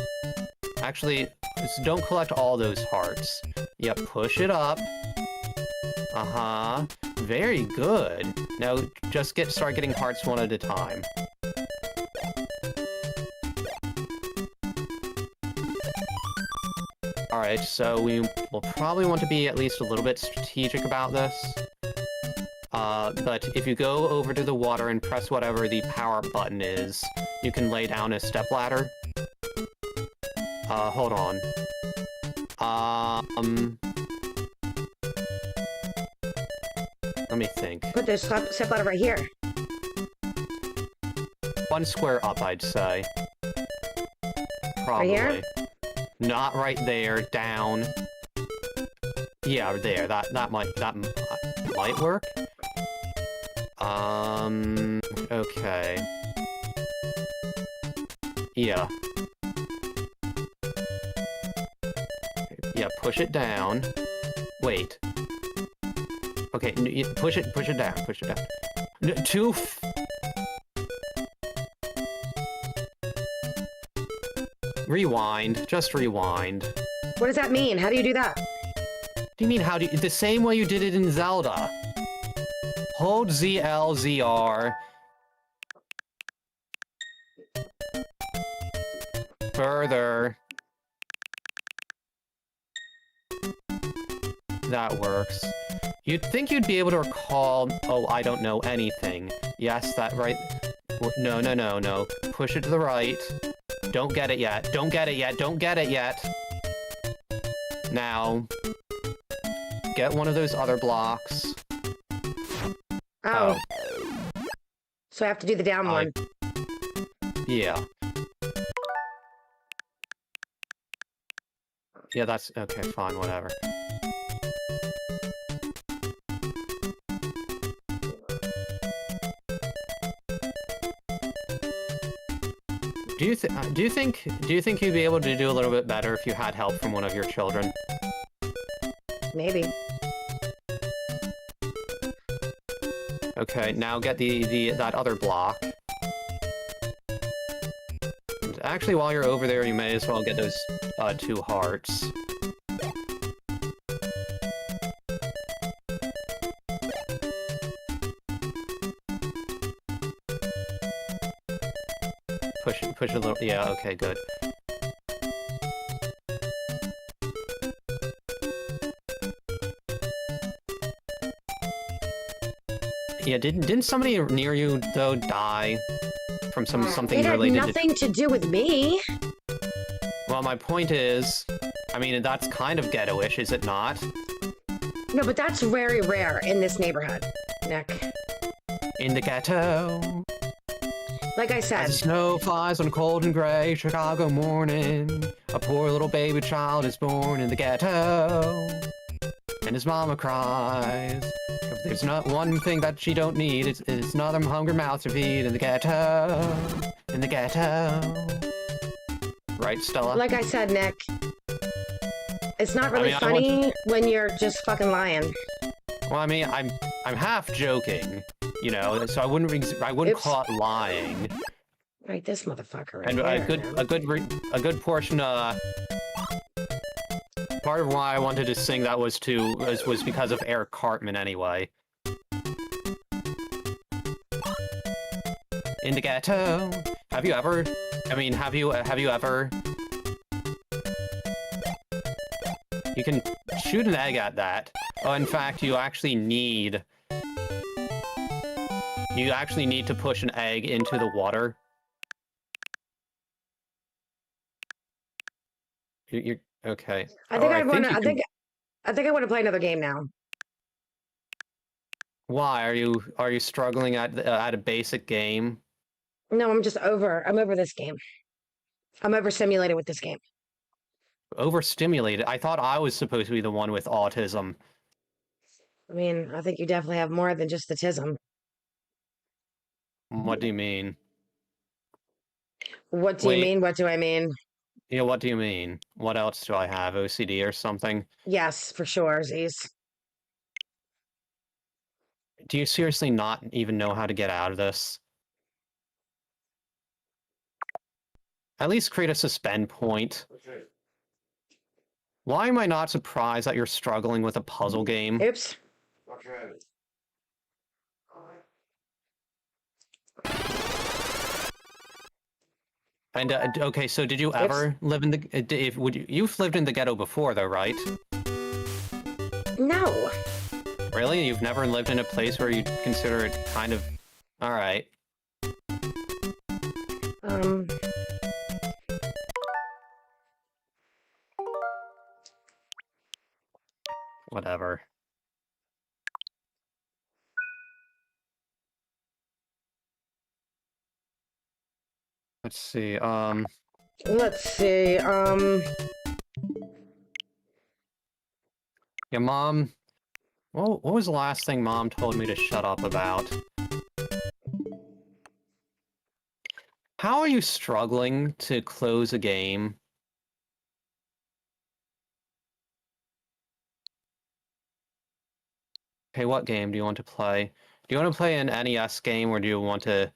Actually, just don't collect all those hearts. Yeah, push it up. Uh-huh. Very good. Now, just start getting hearts one at a time. Alright, so we will probably want to be at least a little bit strategic about this. But if you go over to the water and press whatever the power button is, you can lay down a stepladder. Hold on. Let me think. Put the stepladder right here. One square up, I'd say. Probably. Right here? Not right there. Down. Yeah, there. That might work. Okay. Yeah. Yeah, push it down. Wait. Okay, push it down, push it down. Rewind, just rewind. What does that mean? How do you do that? do you mean, how do you... The same way you did it in Zelda. Hold ZL, ZR. Further. That works. You'd think you'd be able to recall... Oh, I don't know anything. Yes, that right... No, no, no, no. Push it to the right. Don't get it yet. Don't get it yet. Don't get it yet. Now... Get one of those other blocks. Oh. So I have to do the down one. Yeah. Yeah, that's... Okay, fine, whatever. Do you think you'd be able to do a little bit better if you had help from one of your children? Maybe. Okay, now get that other block. And actually, while you're over there, you may as well get those 2 hearts. Push a little. Yeah, okay, good. Yeah, didn't somebody near you though die from something it had related nothing to do with me. Well, my point is, I mean, that's kind of ghetto-ish, is it not? No, but that's very rare in this neighborhood, Nick. In the ghetto. Like I As said, the snow flies on a cold and gray Chicago morning, a poor little baby child is born in the ghetto, and his mama cries. If there's not one thing that she don't need, it's another hungry mouth to feed in the ghetto. In the ghetto. Right, Stella? like I said, Nick, it's not really funny when you're just fucking lying. Well, I mean, I'm half joking, you know, so I wouldn't call it lying. Right, this motherfucker. Right And here, a good portion. Part of why I wanted to sing that was because of Eric Cartman anyway. In the ghetto. Have you ever? I mean, have you ever? You can shoot an egg at that. Oh, in fact, you actually need to push an egg into the water. You're okay. I think I want to play another game now. Why are you struggling at a basic game? No, I'm over this game. I'm overstimulated with this game. Overstimulated? I thought I was supposed to be the one with autism. I mean, I think you definitely have more than just the tism. What do you mean? What do you mean? What do I mean? Yeah, what do you mean? What else do I have? OCD or something? Yes, for sure, Z's. Do you seriously not even know how to get out of this? At least create a suspend point. Okay. Why am I not surprised that you're struggling with a puzzle game? Oops. Okay. And okay, so did you ever live in the? You've lived in the ghetto before, though, right? No. Really? You've never lived in a place where you consider it kind of... All right. Whatever. Let's see, Let's see, Yeah, Mom... What was the last thing Mom told me to shut up about? How are you struggling to close a game? Okay, what game do you want to play? Do you want to play an NES game, or do you want to...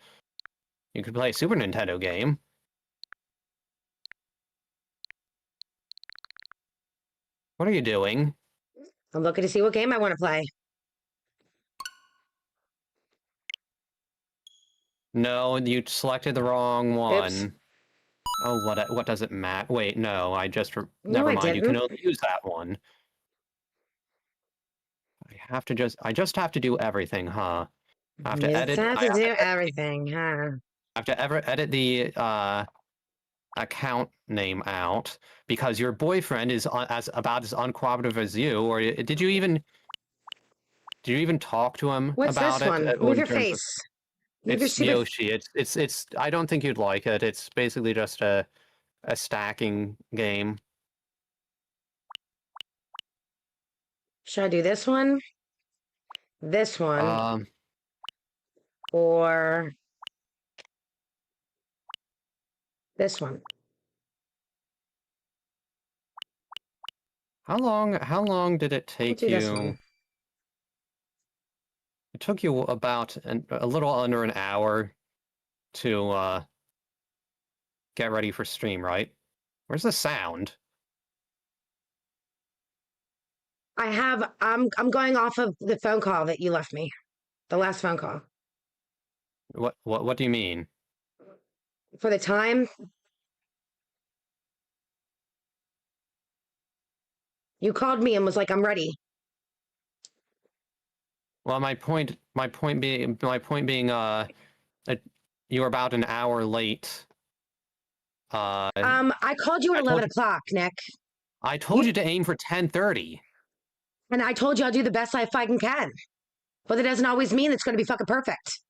You could play a Super Nintendo game. What are you doing? I'm looking to see what game I want to play. No, you selected the wrong one. Oops. Oh, what does it matter? Wait, no, No, never I mind. You can didn't. only use that one. I just have to do everything, huh? I have to You just edit. have I to have do to everything, huh? edit the account name out because your boyfriend is as about as uncooperative as you. Or did you even talk to him What's about this it? one? Or Move in your terms of face. Move your it's stupid. Yoshi. It's. I don't think you'd like it. It's basically just a stacking game. Should I do this one? This one? Um, Or this one? how long did it We'll take do this you? one. It took you about a little under an hour to get ready for stream, right? Where's the sound? I'm going off of the phone call that you left me. The last phone call. What do you mean? For the time, you called me and was like, I'm ready. Well, that you were about an hour late. I called you at I told 11 you o'clock, Nick. I told You you to aim for 10:30. and I told you I'll do the best I fucking can. But that doesn't always mean it's going to be fucking perfect.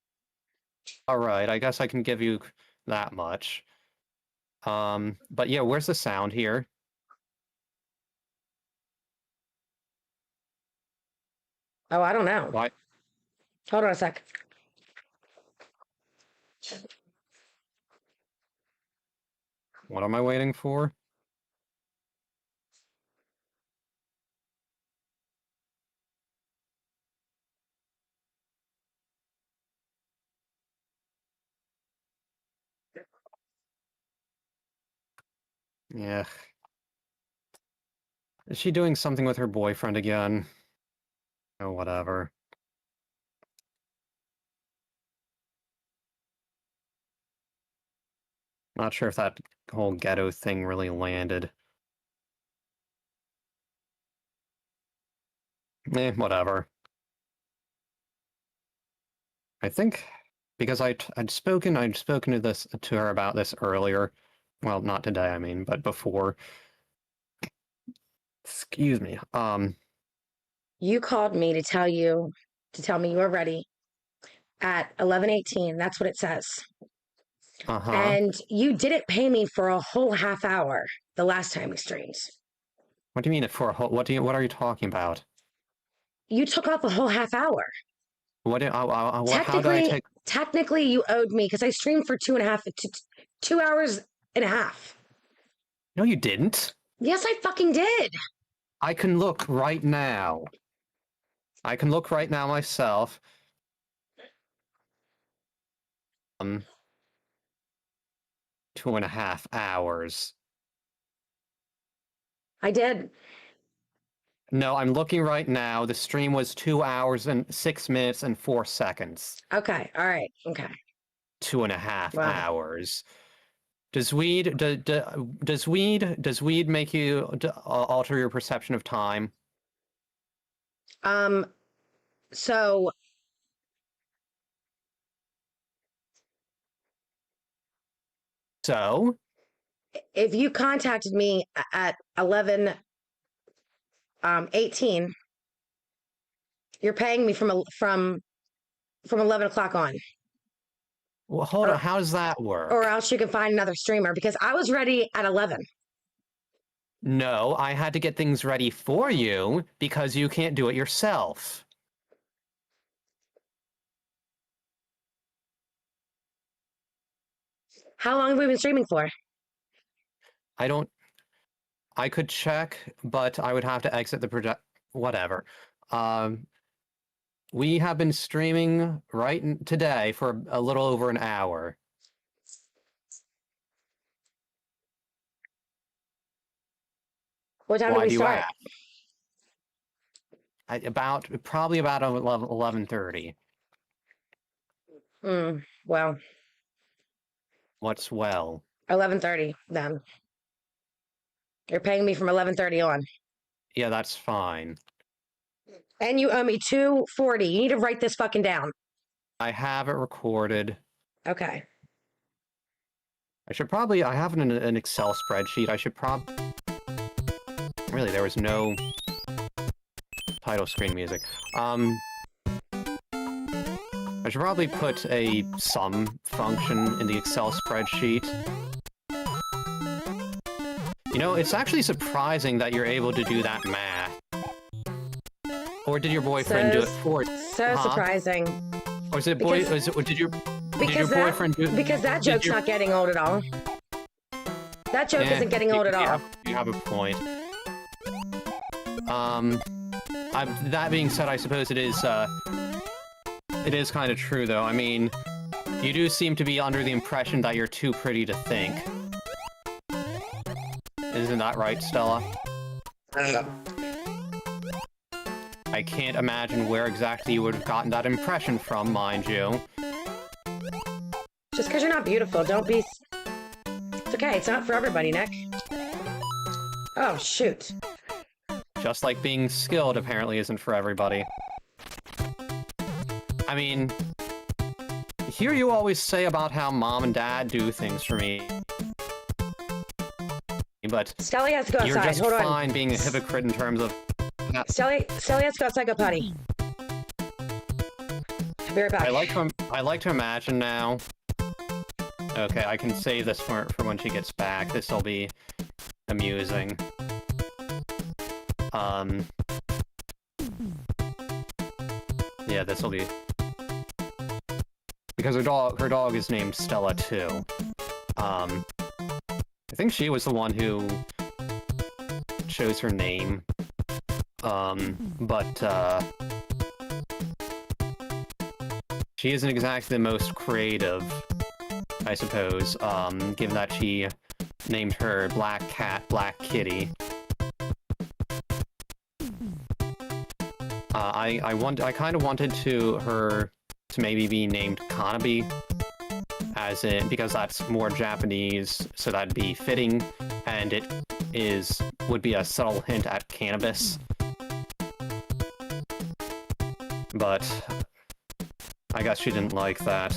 All right, I guess I can give you that much. But yeah, where's the sound here? Oh, I don't know. Why? Hold on a sec. What am I waiting for? Yeah. Is she doing something with her boyfriend again? Oh, whatever. Not sure if that whole ghetto thing really landed. Whatever. I think because I'd spoken to her about this earlier. Well, not today, I mean, but before. Excuse me. You called me to tell me you were ready at 11:18. That's what it says. Uh-huh. And you didn't pay me for a whole half hour the last time we streamed. What do you mean for a whole, what are you talking about? You took off a whole half hour. How did I take? Technically, you owed me because I streamed for 2 hours and a half. No, you didn't. Yes, I fucking did. I can look right now. I can look right now myself. 2.5 hours. I did. No, I'm looking right now. The stream was 2 hours and 6 minutes and 4 seconds. Okay. All right. Okay. 2.5 Wow. hours. Does weed make you alter your perception of time? So So, if you contacted me at 11 18, you're paying me from 11 o'clock on. well, hold Or, on. How does that work? or else you can find another streamer because I was ready at 11. No, I had to get things ready for you because you can't do it yourself. How long have we been streaming for? I don't. I could check, but I would have to exit the project. Whatever. We have been streaming today for a little over an hour. What time did Why we do you start? ask? Probably about 11:30. Well, What's well? 11:30 then. You're paying me from 11:30 on. Yeah, that's fine. And you owe me $2.40. You need to write this fucking down. I have it recorded. Okay. I have an Excel spreadsheet. Really, there was no title screen music. I should probably put a sum function in the Excel spreadsheet. You know, it's actually surprising that you're able to do that math. Or did your boyfriend do it for you? So surprising. Or is it did your boyfriend do it? Because that joke's not getting old at all. That joke isn't getting old at all. You have a point. That being said, I suppose it is kind of true, though. I mean, you do seem to be under the impression that you're too pretty to think. Isn't that right, Stella? I can't imagine where exactly you would have gotten that impression from, mind you. Just because you're not beautiful, don't be... It's okay, it's not for everybody, Nick. Oh, shoot. Just like being skilled apparently isn't for everybody. I mean, hear you always say about how mom and dad do things for me. But Stella has to go outside. You're just Hold on. fine being a hypocrite in terms of... Stella has to go outside, go potty. I'll be right back. I like to imagine now. Okay, I can save this for when she gets back. This'll be amusing. Yeah, this'll be... Because her dog is named Stella too. I think she was the one who chose her name. But she isn't exactly the most creative, I suppose, given that she named her Black Cat, Black Kitty. I kind of wanted her to maybe be named Kanabi, because that's more Japanese, so that'd be fitting, and it would be a subtle hint at cannabis. But I guess she didn't like that.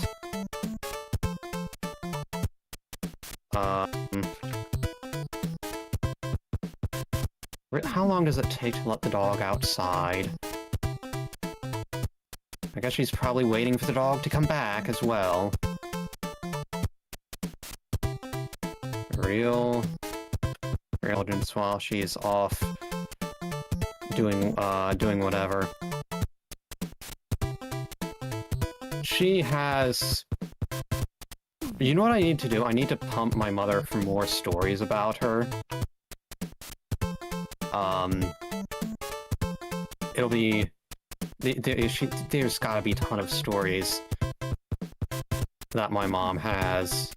How long does it take to let the dog outside? I guess she's probably waiting for the dog to come back as well. Real diligence while she's off doing whatever. She has... You know what I need to do? I need to pump my mother for more stories about her. It'll be... There's gotta be a ton of stories that my mom has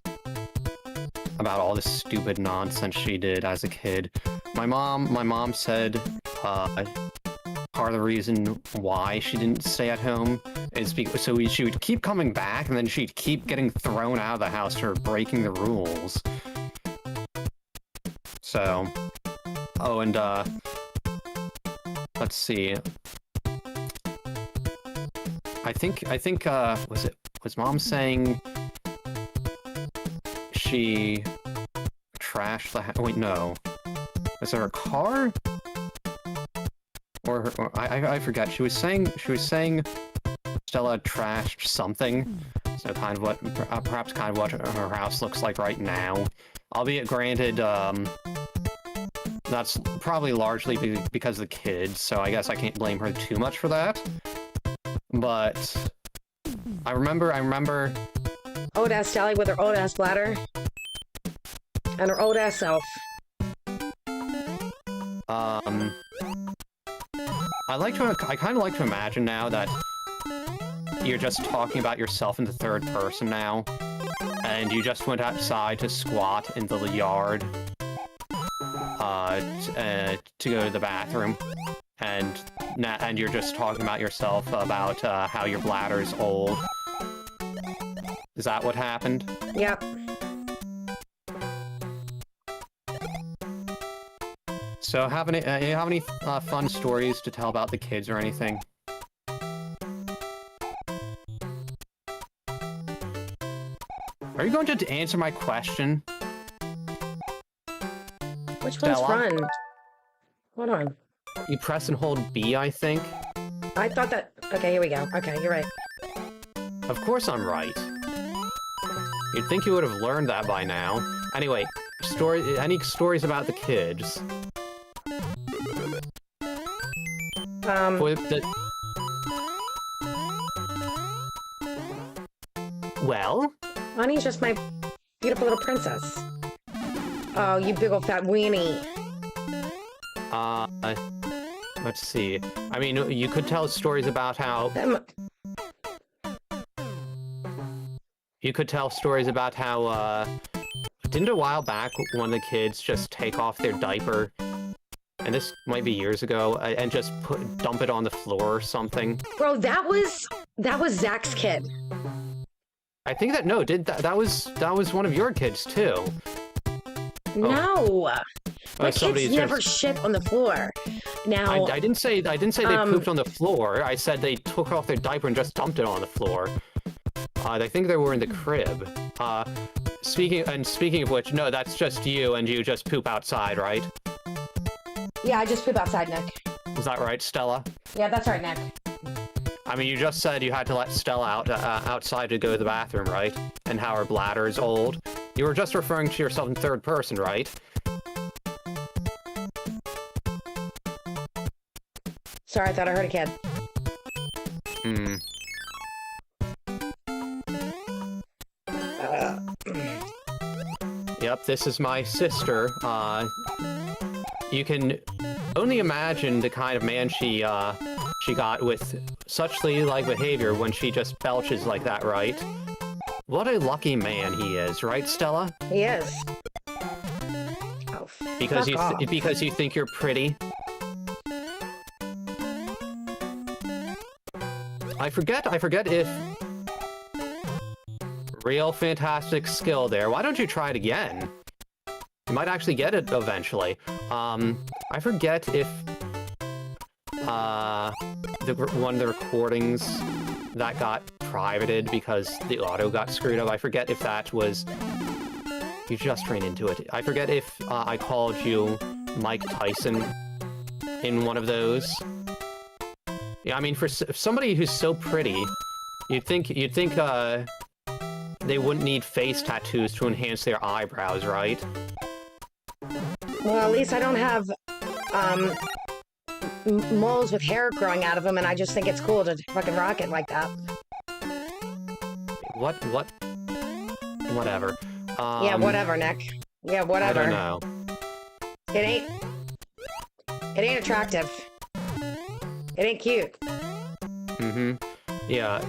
about all this stupid nonsense she did as a kid. My mom said part of the reason why she didn't stay at home is because she would keep coming back, and then she'd keep getting thrown out of the house for breaking the rules. So, oh, and let's see. I think was Mom saying she trashed the house? Wait, no. Was there a car? Or I forget. She was saying Stella trashed something. So kind of what, perhaps kind of what her house looks like right now. Albeit granted, that's probably largely because of the kids, so I guess I can't blame her too much for that. But I remember old ass Sally with her old ass bladder and her old ass self. I kind of like to imagine now that you're just talking about yourself in the third person now, and you just went outside to squat in the yard to go to the bathroom. and you're just talking about yourself about how your bladder's old. Is that what happened? Yep. So, you have any fun stories to tell about the kids or anything? Are you going to answer my question? Which one's Stella? fun? Hold on. You press and hold B, I think. I thought that... Okay, here we go. Okay, you're right. Of course I'm right. You'd think you would have learned that by now. Anyway, any stories about the kids? Well? Honey's just my beautiful little princess. Oh, you big old fat weenie. Let's see. I mean, you could tell stories about how... You could tell stories about how, didn't a while back one of the kids just take off their diaper, and this might be years ago, and just dump it on the floor or something? Bro, that was Zach's kid. I think that was one of your kids too. No. My kids never just... shit on the floor. Now I didn't say they pooped on the floor. I said they took off their diaper and just dumped it on the floor. I think they were in the crib. Speaking of which, no, that's just you, and you just poop outside, right? Yeah, I just poop outside, Nick. Is that right, Stella? Yeah, that's right, Nick. I mean, you just said you had to let Stella out outside to go to the bathroom, right? And how her bladder is old. You were just referring to yourself in third person, right? Sorry, I thought I heard a kid. Yep, this is my sister. You can only imagine the kind of man she got with such ladylike behavior when she belches belches like that, right? What a lucky man he is, right, Stella? He is. Oh, because you think you're pretty. I forget if real fantastic skill there. Why don't you try it again? You might actually get it eventually. I forget if one of the recordings that got privated because the audio got screwed up. I forget if that was... You just ran into it. I forget if I called you Mike Tyson in one of those. Yeah, I mean, for somebody who's so pretty, you'd think they wouldn't need face tattoos to enhance their eyebrows, right? Well, at least I don't have moles with hair growing out of them, and I just think it's cool to fucking rock it like that. Whatever. Yeah, whatever, Nick. Yeah, whatever. I don't know. It ain't attractive. It ain't cute. Yeah.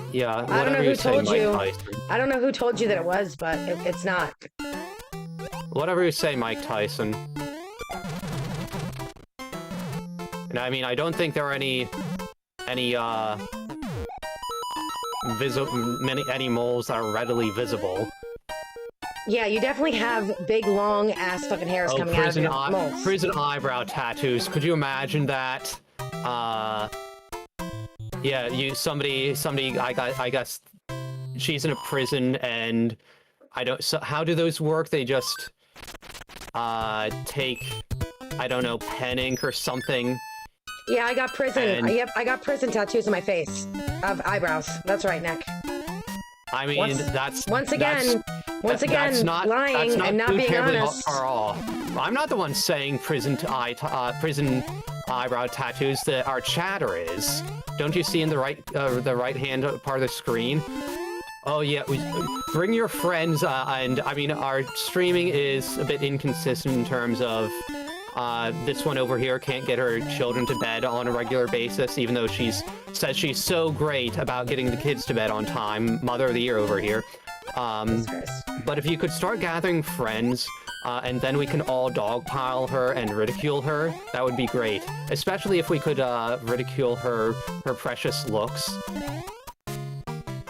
I don't know who told you. Mike Tyson. I don't know who told you that it was, but it's not. Whatever you say, Mike Tyson. And I mean, I don't think there are any moles that are readily visible. Yeah, you definitely have big, long ass fucking hairs coming out of your moles. Prison eyebrow tattoos. Could you imagine that? Yeah, somebody. I guess she's in a prison, and I don't. So how do those work? They just take, I don't know, pen ink or something. Yeah, I got prison. Yep, I got prison tattoos on my face of eyebrows. That's right, Nick. I mean, once again, lying and not being honest. I'm not the one saying prison eyebrow tattoos. Our chatter is. Don't you see in the right hand part of the screen? Oh yeah, bring your friends. And I mean, our streaming is a bit inconsistent in terms of this one over here can't get her children to bed on a regular basis, even though says she's so great about getting the kids to bed on time. Mother of the year over here. But if you could start gathering friends and then we can all dogpile her and ridicule her. That would be great. Especially if we could ridicule her precious looks.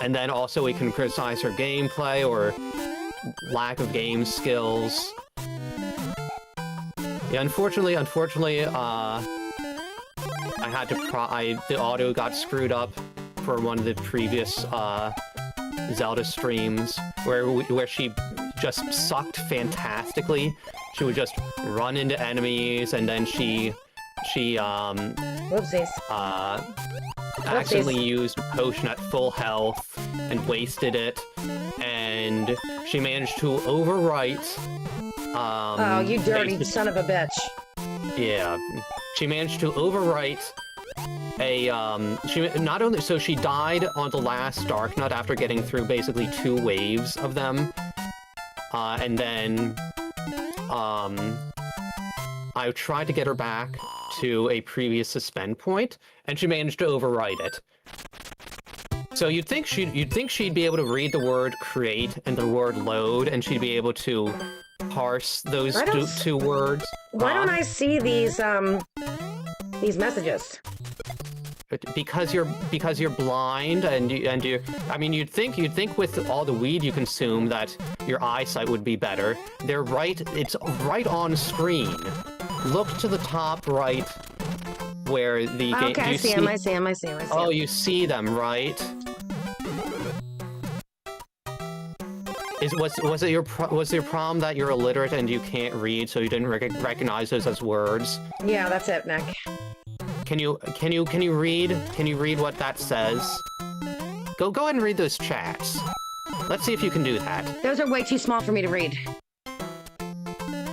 And then also we can criticize her gameplay or lack of game skills. Yeah, unfortunately, I had to the audio got screwed up for one of the previous Zelda streams where she just sucked fantastically. She would just run into enemies and then she Whoopsies. accidentally used a potion at full health and wasted it, and she managed to overwrite. Oh, you dirty son of a bitch. Yeah, she managed to overwrite she died on the last Dark Nut after getting through basically 2 waves of them, and then I tried to get her back to a previous suspend point, and she managed to overwrite it. So you'd think she'd be able to read the word create and the word load, and she'd be able to parse those two words. Why don't I see these messages? Because you're blind and you I mean you'd think with all the weed you consume that your eyesight would be better. It's right on screen. Look to the top right where the game. Okay, I see him. Oh, you see them, right? Was your problem that you're illiterate and you can't read, so you didn't recognize those as words? Yeah, that's it, Nick. Can you read? Can you read what that says? Go ahead and read those chats. Let's see if you can do that. Those are way too small for me to read.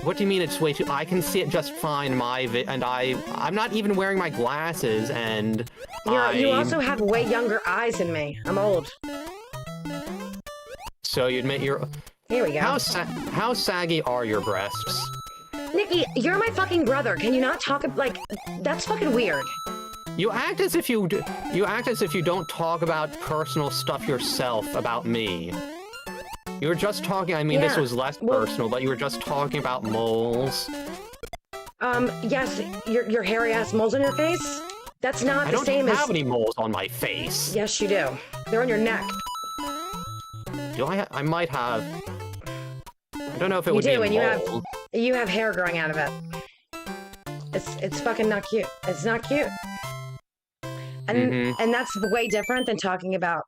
What do you mean it's way too? I can see it just fine. I'm not even wearing my glasses, and you also have way younger eyes than me. I'm old. So you admit you're. Here we go. How saggy are your breasts? Nikki, you're my fucking brother. Can you not talk like that's fucking weird? You act as if you don't talk about personal stuff yourself about me. You were just talking. I mean, this was less personal, but you were just talking about moles. Yes, your hairy ass moles on your face. That's not the same as. I don't have any moles on my face. Yes, you do. They're on your neck. Do I? I might have. I don't know if it would be a mole. You have hair growing out of it. It's fucking not cute. It's not cute. And and that's way different than talking about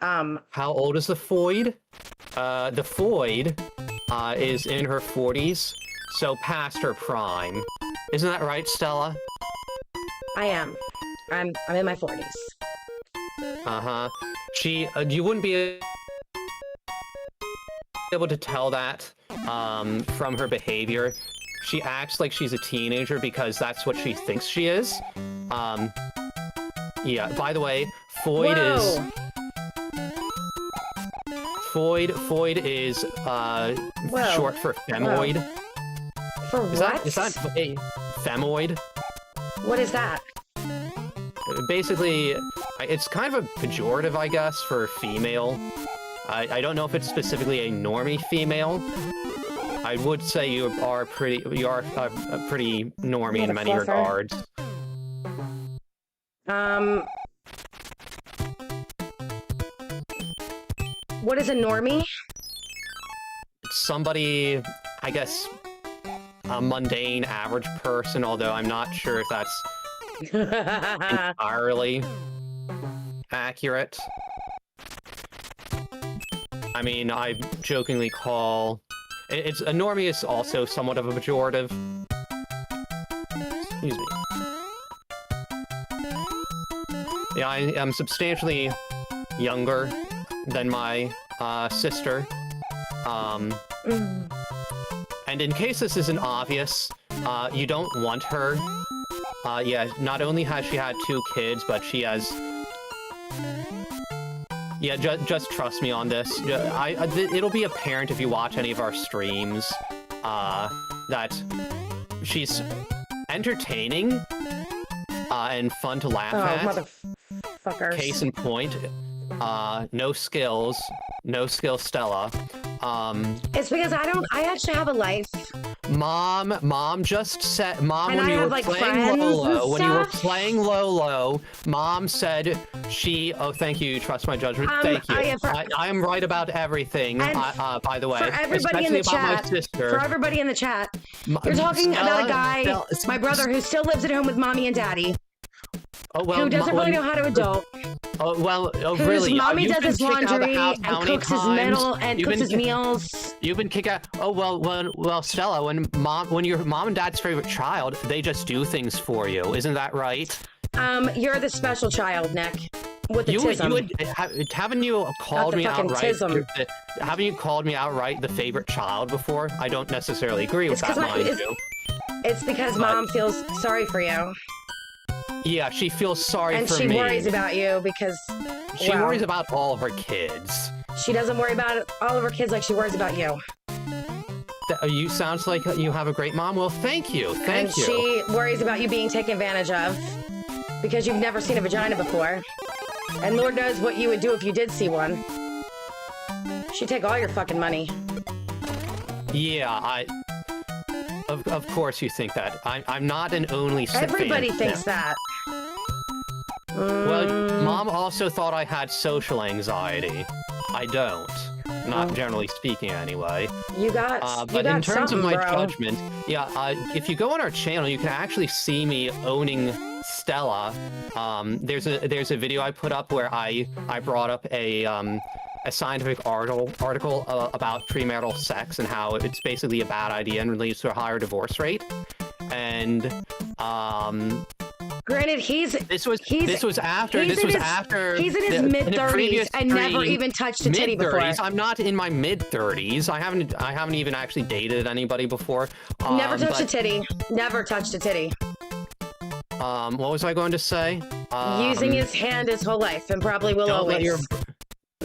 How old is the Foid? The Foid is in her 40s, so past her prime. Isn't that right, Stella? I am. I'm in my 40s. Uh-huh. You wouldn't be able to tell that from her behavior. She acts like she's a teenager because that's what she thinks she is. Yeah, by the way, Foid is short for femoid. For what? Is that a femoid? What is that? Basically, it's kind of a pejorative, I guess, for female. I don't know if it's specifically a normie female. I would say you are pretty normie in many regards. What is a normie? Somebody, I guess, a mundane, average person, although I'm not sure if that's entirely accurate. I mean, I jokingly call... a normie is also somewhat of a pejorative. Excuse me. Yeah, I am substantially younger than my sister. And in case this isn't obvious, you don't want her. Yeah, not only has she had 2 kids, but she has... Yeah, just trust me on this. It'll be apparent if you watch any of our streams that she's entertaining and fun to laugh at. Motherfuckers. Case in point, no skills, Stella. It's because I actually have a life. Mom just said, Mom, And when I you have, were like, playing friends and Lolo, when you were stuff. playing Lolo, Mom said oh, thank you, trust my judgment, thank you. I am right about everything, And by the way, for everybody in especially the about my chat, sister. for everybody in the chat, you're talking about a guy, my brother, who still lives at home with mommy and daddy, Oh, well, who doesn't really know how to adult, whose whose really? mommy You've does been his kicked out of the laundry house and how many cooks his times? meal and You've cooks been his meals. You've been kicked out. Oh, well, Stella, when your mom and dad's favorite child, they just do things for you. Isn't that right? You're the special child, Nick, with the tism. Haven't you called the me fucking outright? tism. Haven't you called me outright the favorite child before? I don't necessarily agree with that, mind you. It's because Mom feels sorry for you. Yeah, she feels sorry and for me. And she worries about you because... She worries about all of her kids. She doesn't worry about all of her kids like she worries about you. You sounds like you have a great mom. Well, thank you. Thank you. She worries about you being taken advantage of because you've never seen a vagina before. And Lord knows what you would do if you did see one. She'd take all your fucking money. Yeah, Of course you think that. I'm not an only fan. Everybody thinks that. Well, Mom also thought I had social anxiety. I don't. Not generally speaking, anyway. But in terms of my judgment, yeah, if you go on our channel, you can actually see me owning Stella. There's a video I put up where I brought up a scientific article about premarital sex and how it's basically a bad idea and leads to a higher divorce rate. And granted, this was after he's in his mid-30s and never even touched a titty before. I'm not in my mid-30s. I haven't even actually dated anybody before. Never touched a titty. Never touched a titty. What was I going to say? Using his hand his whole life and probably will always.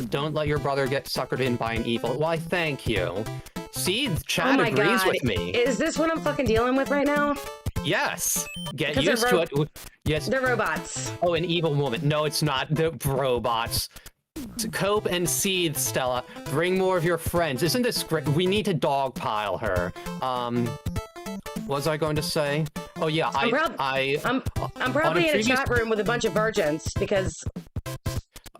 Don't let your brother get suckered in by an evil. Why, thank you. See, Chad agrees with me. Is this what I'm fucking dealing with right now? Yes. Get used to it. Yes. They're robots. Oh, an evil woman. No, it's not. The robots. Cope and seethe, Stella. Bring more of your friends. Isn't this great? We need to dogpile her. What was I going to say? Oh yeah, I'm probably in a chat room with a bunch of virgins because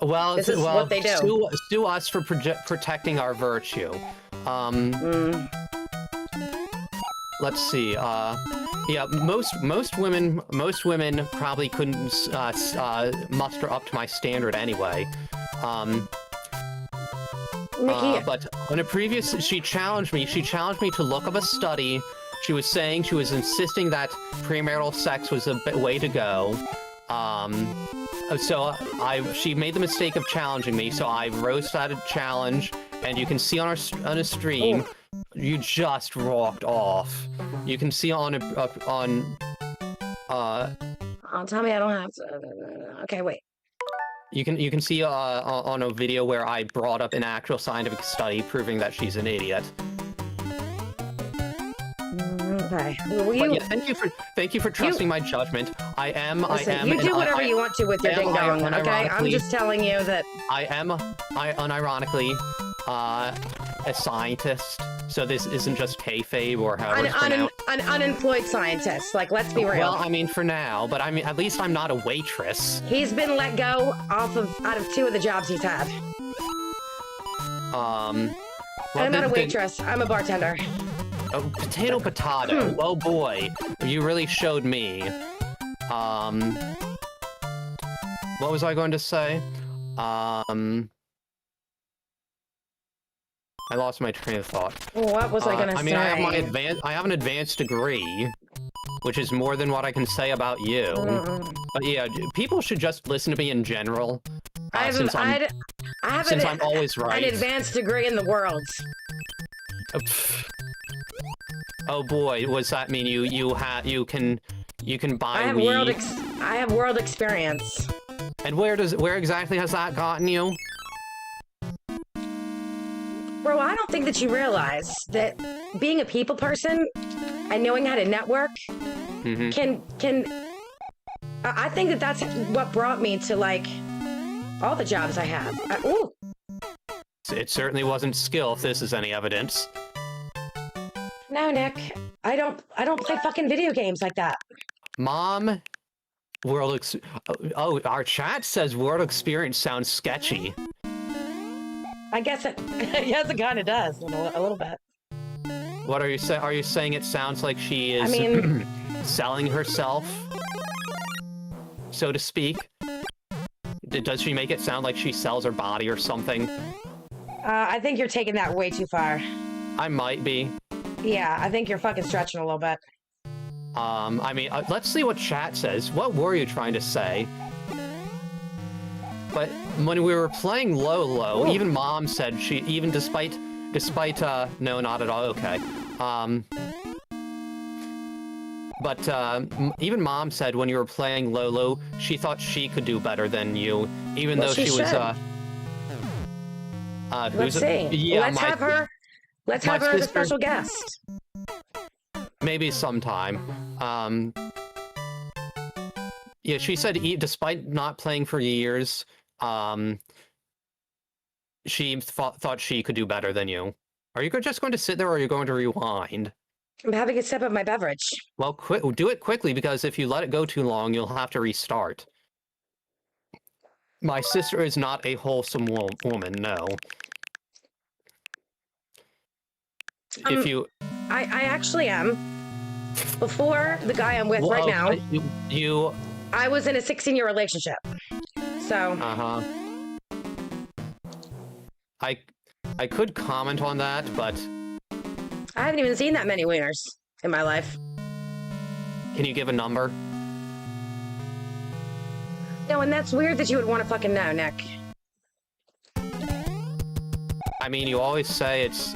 this is what they do. Sue us for protecting our virtue. Let's see. Yeah, most women probably couldn't muster up to my standard anyway. Nikki, but on a previous, she challenged me to look up a study. She was insisting that premarital sex was a way to go. So she made the mistake of challenging me, so I rose to that challenge, and you can see on a stream, you just walked off. You can see on oh, tell me I don't have to. Okay, wait. You can see on a video where I brought up an actual scientific study proving that she's an idiot. Okay. Yeah, thank you for trusting my judgment. You do whatever you want to with your ding dong, okay? I'm just telling you that I unironically a scientist, so this isn't just kayfabe or however it's pronounced. An unemployed scientist. Like, let's be real. Well, I mean, for now, but I mean, at least I'm not a waitress. He's been let go out of 2 of the jobs he's had. Well, I'm not a waitress. I'm a bartender. Oh, potato. Oh boy, you really showed me. What was I going to say? I lost my train of thought. What was I gonna say? I mean, I have an advanced degree, which is more than what I can say about you. But yeah, people should just listen to me in general. Since I'm always right. An advanced degree in the world. Oh boy, what's that mean? You can buy weed? I have world experience. And where exactly has that gotten you? Bro, I don't think that you realize that being a people person and knowing how to network can I think that that's what brought me to, like, All the jobs I have. Ooh. It certainly wasn't skill, if this is any evidence. No, Nick. I don't play fucking video games like that. Mom, our chat says world experience sounds sketchy. I guess it kind of does a little bit. What are you saying? Are you saying it sounds like she is selling herself, so to speak? Does she make it sound like she sells her body or something? I think you're taking that way too far. I might be. Yeah, I think you're fucking stretching a little bit. I mean, let's see what chat says. What were you trying to say? But when we were playing Lolo, even Mom said even despite, no, not at all, okay. But even Mom said when you were playing Lolo, she thought she could do better than you, even though she was, let's see. Yeah, let's have her as a special guest. Maybe sometime. Yeah, she said despite not playing for years, she thought she could do better than you. Are you just going to sit there, or are you going to rewind? I'm having a sip of my beverage. Well, do it quickly, because if you let it go too long, you'll have to restart. My sister is not a wholesome woman, no. If you... I actually am. Before the guy I'm with right now, I was in a 16-year relationship. So... Uh-huh. I could comment on that, but... I haven't even seen that many wieners in my life. Can you give a number? No, and that's weird that you would want to fucking know, Nick. I mean, you always say it's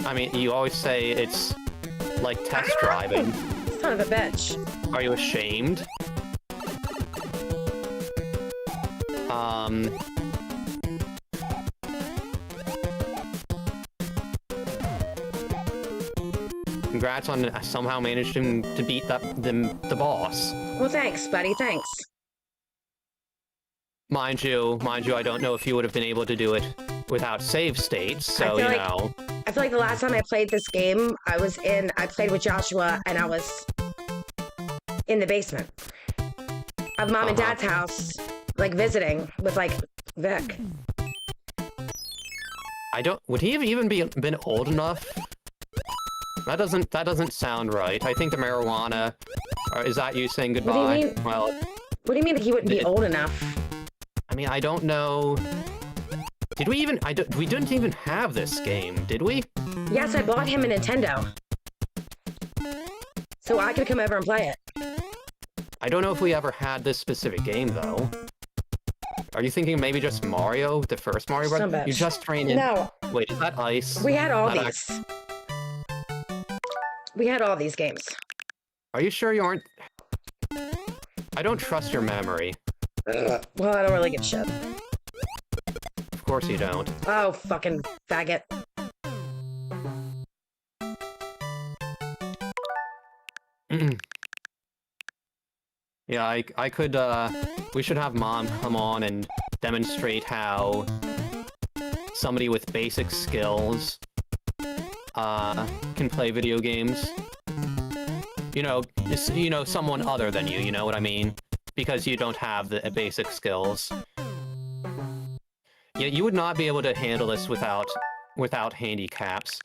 like test driving. Son of a bitch. Are you ashamed? Congrats on somehow managing to beat the boss. Well, thanks, buddy. Thanks. Mind you, I don't know if you would have been able to do it without save states, so, you know. I feel like the last time I played this game, I played with Joshua, and I was in the basement of Mom and Dad's house, like, visiting with, like, Vic. Would he have even been old enough? That doesn't sound right. I think the marijuana, is that you saying goodbye? What do you mean? Well, what do you mean that he wouldn't be old enough? I mean, I don't know. Did we even? We didn't even have this game, did we? Yes, I bought him a Nintendo, so I could come over and play it. I don't know if we ever had this specific game, though. Are you thinking maybe just Mario, the first Mario Bros? You just trained in. No. Wait, is that ice? We had all these. We had all these games. Are you sure you aren't? I don't trust your memory. Well, I don't really give a shit. Of course you don't. Oh, fucking faggot. Yeah, I could, we should have Mom come on and demonstrate how somebody with basic skills, can play video games. You know, someone other than you know what I mean? Because you don't have the basic skills. Yeah, you would not be able to handle this without handicaps,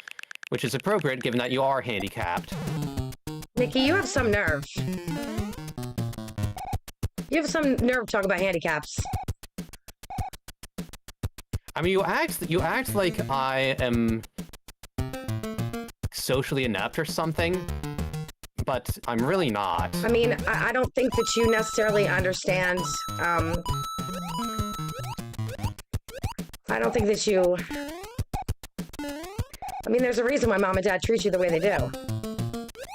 which is appropriate given that you are handicapped. Nikki, you have some nerve. You have some nerve to talk about handicaps. I mean, you act like I am socially inept or something, but I'm really not. I mean, I don't think that you necessarily understand, I don't think that you... I mean, there's a reason why Mom and Dad treat you the way they do.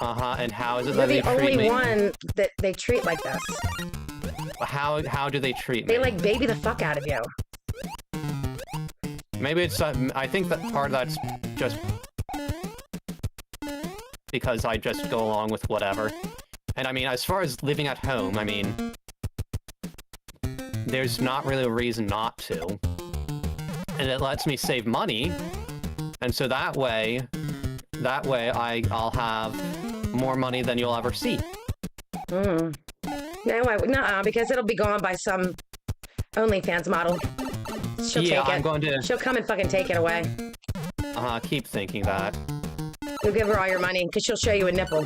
Uh-huh, and how is it that they treat me? You're the only one that they treat like this. How do they treat me? They, like, baby the fuck out of you. Maybe it's, I think that part of that's just because I just go along with whatever. And I mean, as far as living at home, I mean, there's not really a reason not to. And it lets me save money, and so that way I'll have more money than you'll ever see. No, no, because it'll be gone by some OnlyFans model. She'll take it. I'm going to... She'll come and fucking take it away. Keep thinking that. You'll give her all your money, because she'll show you a nipple.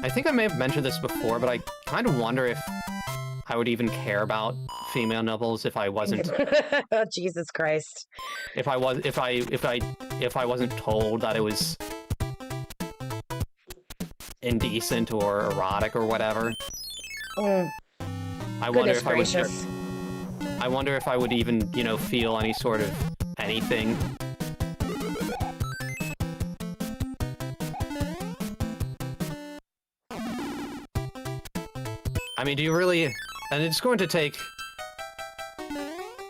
I think I may have mentioned this before, but I kind of wonder if I would even care about female nipples if I wasn't... Oh, Jesus Christ. If I wasn't told that it was indecent or erotic or whatever. I wonder if gracious. I wonder if I would even, you know, feel any sort of anything. I mean, do you really... And it's going to take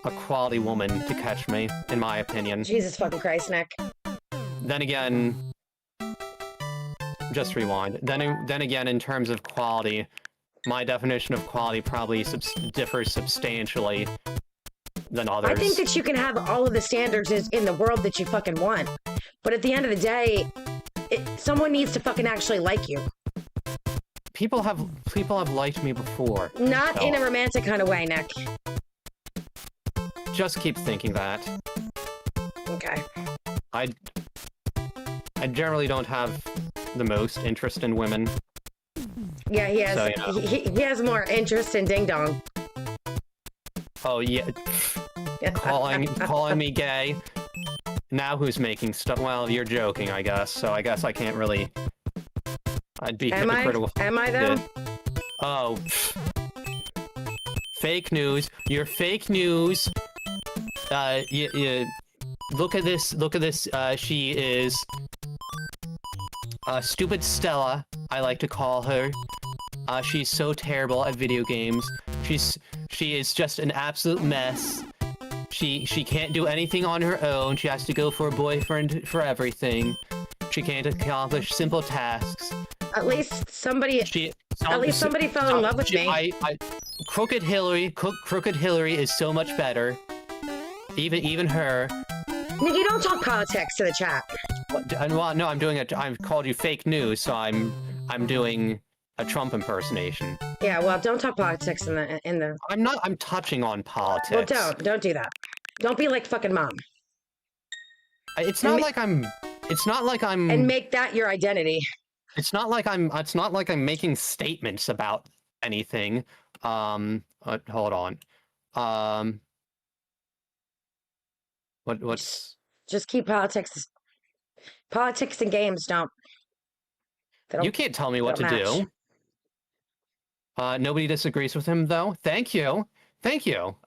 a quality woman to catch me, in my opinion. Jesus fucking Christ, Nick. Then again... Just rewind. Then again, in terms of quality, my definition of quality probably differs substantially than others. I think that you can have all of the standards in the world that you fucking want. But at the end of the day, someone needs to fucking actually like you. People have liked me before. Not in a romantic kind of way, Nick. Just keep thinking that. Okay. I generally don't have the most interest in women. Yeah, he has. So, you know. He has more interest in ding dong. Oh yeah, calling me gay. Now who's making stuff? Well, you're joking, I guess. So I guess I can't really. I'd be hypocritical. Am I though? Oh, fake news. You're fake news. Look at this. Look at this. She is. Stupid Stella, I like to call her. She's so terrible at video games. She is just an absolute mess. She can't do anything on her own. She has to go for a boyfriend for everything. She can't accomplish simple tasks. At least somebody fell in love with me. Crooked Hillary is so much better. Even her. Nick, you don't talk politics to the chat. Well, no, I'm doing it. I've called you fake news, so I'm doing a Trump impersonation. Yeah, well, don't talk politics in the. I'm touching on politics. Well, don't do that. Don't be like fucking mom. It's not like I'm. And make that your identity. It's not like I'm making statements about anything. Hold on. What's? Just keep politics. Politics and games don't. You can't tell me what to do. Nobody disagrees with him, though. Thank you. Thank you.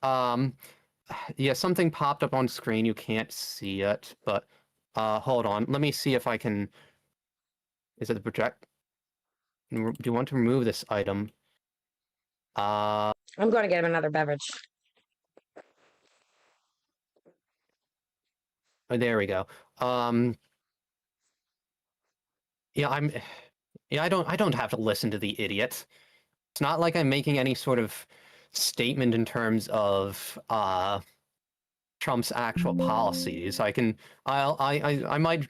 Yeah, something popped up on screen. You can't see it, but hold on. Let me see if I can. Is it the project? Do you want to remove this item? I'm going to get him another beverage. Oh, there we go. Yeah, I don't have to listen to the idiot. It's not like I'm making any sort of statement in terms of Trump's actual policies. I might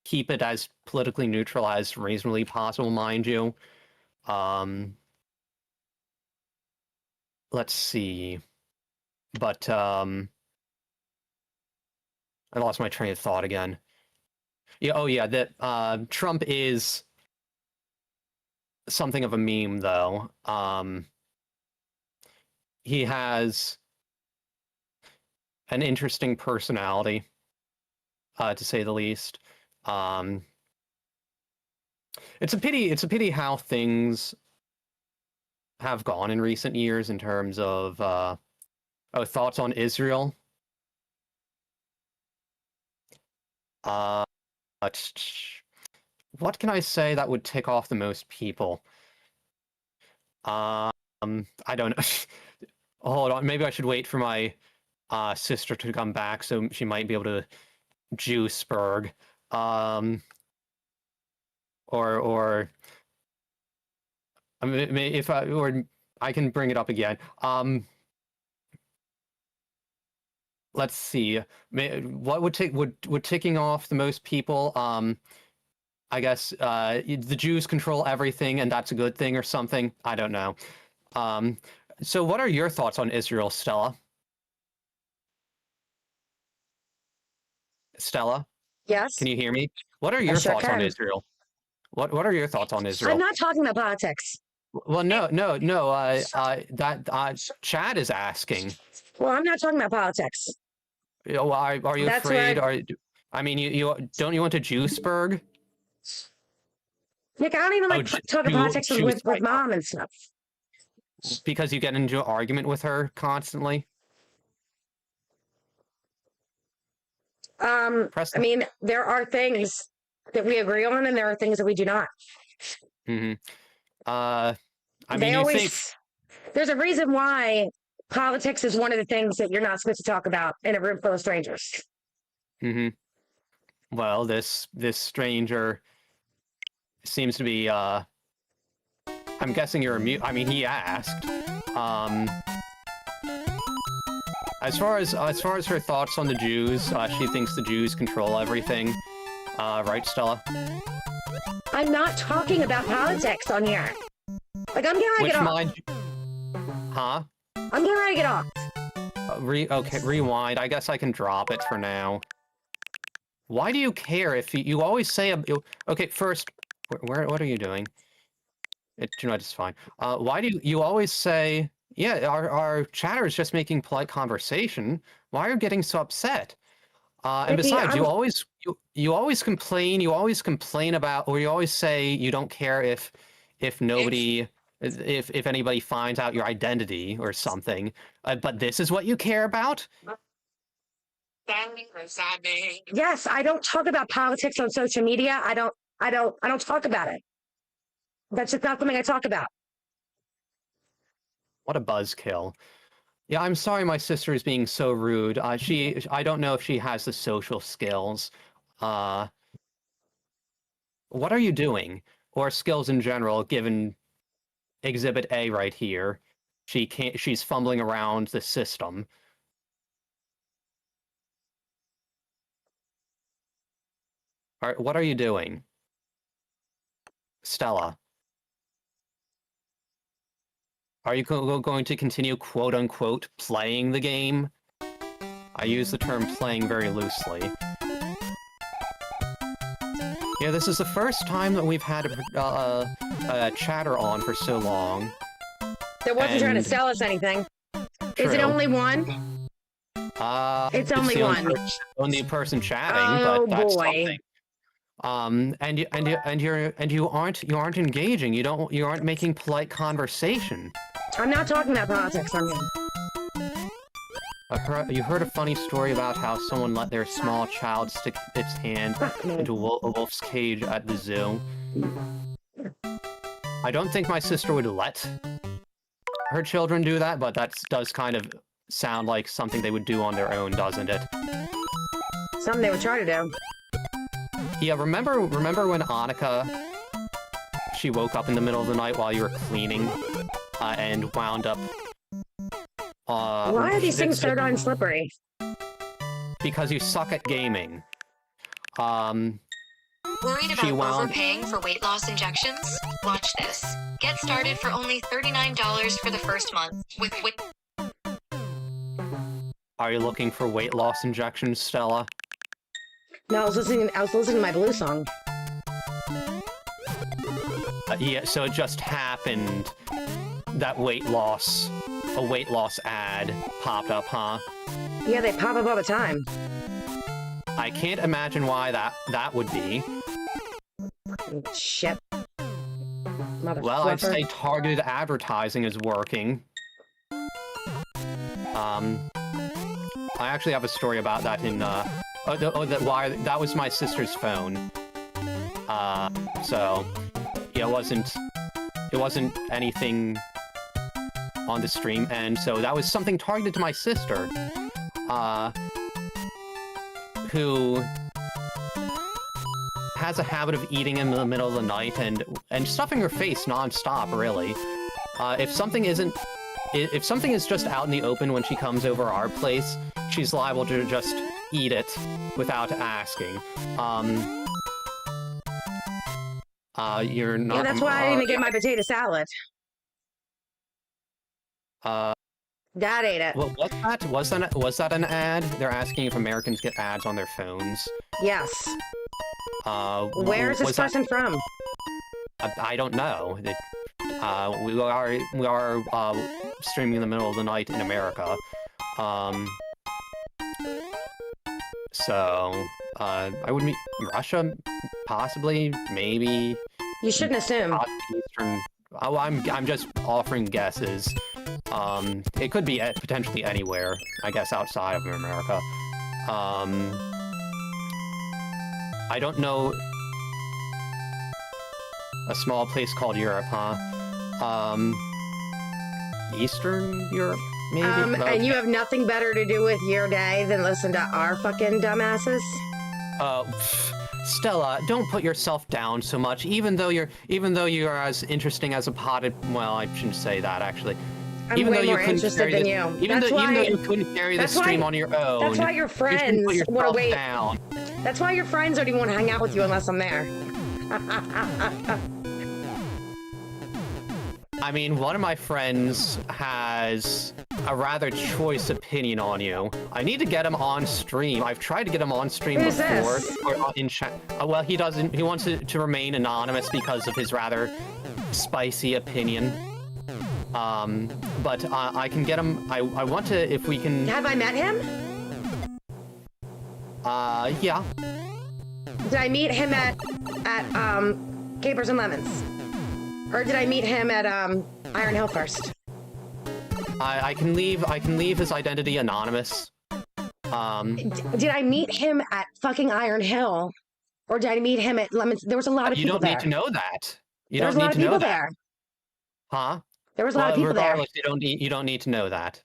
keep it as politically neutral as reasonably possible, mind you. Let's see. But I lost my train of thought again. Yeah, oh yeah, that Trump is something of a meme, though. He has an interesting personality, to say the least. It's a pity how things have gone in recent years in terms of thoughts on Israel. What can I say that would tick off the most people? I don't know. Hold on, maybe I should wait for my sister to come back so she might be able to Juiceberg. Or I mean, I can bring it up again. Let's see. What would take would ticking off the most people? I guess the Jews control everything, and that's a good thing or something. I don't know. So what are your thoughts on Israel, Stella? Stella, Yes, can you hear me? What are I your sure thoughts on can. Israel? What are your thoughts on I'm Israel? not talking about politics. Well, no. Chad is asking. Well, I'm not talking about politics. You know, are you That's where afraid? I mean, you don't you want to Juiceburg? Nick, I don't even Oh, like talking politics with Juice, mom and stuff. because you get into an argument with her constantly. Press I mean, there are things that we agree on, and there are things that we do not. Mm-hmm. I mean, They you always think. there's a reason why politics is one of the things that you're not supposed to talk about in a room full of strangers. Mm-hmm. Well, this stranger seems to be. I'm guessing you're mute. I mean, he asked. As far as her thoughts on the Jews, she thinks the Jews control everything. Right, Stella? I'm not talking about politics on here. Like, I'm getting ready to Which get off. mind? Huh? I'm getting ready to get off. Okay, rewind. I guess I can drop it for now. Why do you care if you always say... Okay, first, what are you doing? It's fine. Why do you always say... Yeah, our chatter is just making polite conversation. Why are you getting so upset? And Mickey, besides, you always complain. You always complain about, or you always say you don't care if nobody, if anybody finds out your identity or something. But this is what you care about. Yes, I don't talk about politics on social media. I don't talk about it. That's just not something I talk about. What a buzzkill. Yeah, I'm sorry my sister is being so rude. I don't know if she has the social skills. What are you doing? Or skills in general, given Exhibit A right here. She's fumbling around the system. What are you doing? Stella. Are you going to continue, quote-unquote, playing the game? I use the term playing very loosely. Yeah, this is the first time that we've had a chatter on for so long. That wasn't trying to sell us anything. True. Is it only one? It's only the one. Only person chatting, Oh, but that's boy. something. And you aren't engaging. You aren't making polite conversation. I'm not talking about politics on here. You heard a funny story about how someone let their small child stick its hand into a wolf's cage at the zoo. I don't think my sister would let her children do that, but that does kind of sound like something they would do on their own, doesn't it? Something they would try to do. Yeah, remember when Annika, she woke up in the middle of the night while you were cleaning, and wound up... Why are these things so darn slippery? Because you suck at gaming. Worried about overpaying for weight loss injections? Watch this. Get started for only $39 for the first month. Are you looking for weight loss injections, Stella? No, I was listening to my Blue song. Yeah, so it just happened that a weight loss ad popped up, huh? Yeah, they pop up all the time. I can't imagine why that would be. Shit. Well, I'd say targeted advertising is working. I actually have a story about that in, that was my sister's phone. So, yeah, it wasn't anything on the stream, and so that was something targeted to my sister, who has a habit of eating in the middle of the night and stuffing her face non-stop, really. If something isn't, if something is just out in the open when she comes over our place, she's liable to just eat it without asking. You're not. Yeah, that's why I didn't even get my potato salad. Dad ate it. What was that? Was that an ad? They're asking if Americans get ads on their phones. Yes. Where's this person from? I don't know. We are streaming in the middle of the night in America. So I would mean Russia, possibly, maybe. You shouldn't assume. Eastern. Oh, I'm just offering guesses. It could be potentially anywhere, I guess, outside of America. I don't know. A small place called Europe, huh? Eastern Europe, maybe? Okay. And you have nothing better to do with your day than listen to our fucking dumbasses? Stella, don't put yourself down so much. Even though you're as interesting as a potted, well, I shouldn't say that actually. I'm even way though more interested than you. Even though you couldn't carry the stream on your own. That's why your friends want to wait. Down. That's why your friends don't even want to hang out with you unless I'm there. I mean, one of my friends has a rather choice opinion on you. I need to get him on stream. I've tried to get him on stream Who's before. this? Or in chat. Well, he doesn't. He wants to remain anonymous because of his rather spicy opinion. But I can get him. I want to, if we can. Have I met him? Yeah. Did I meet him at Capers and Lemons? Or did I meet him at Iron Hill first? I can leave his identity anonymous. Did I meet him at fucking Iron Hill? Or did I meet him at Lemons? There was a lot of people there. You don't need to know that. There was a lot of people there. Huh? There was a lot of people there. Regardless, you don't need to know that.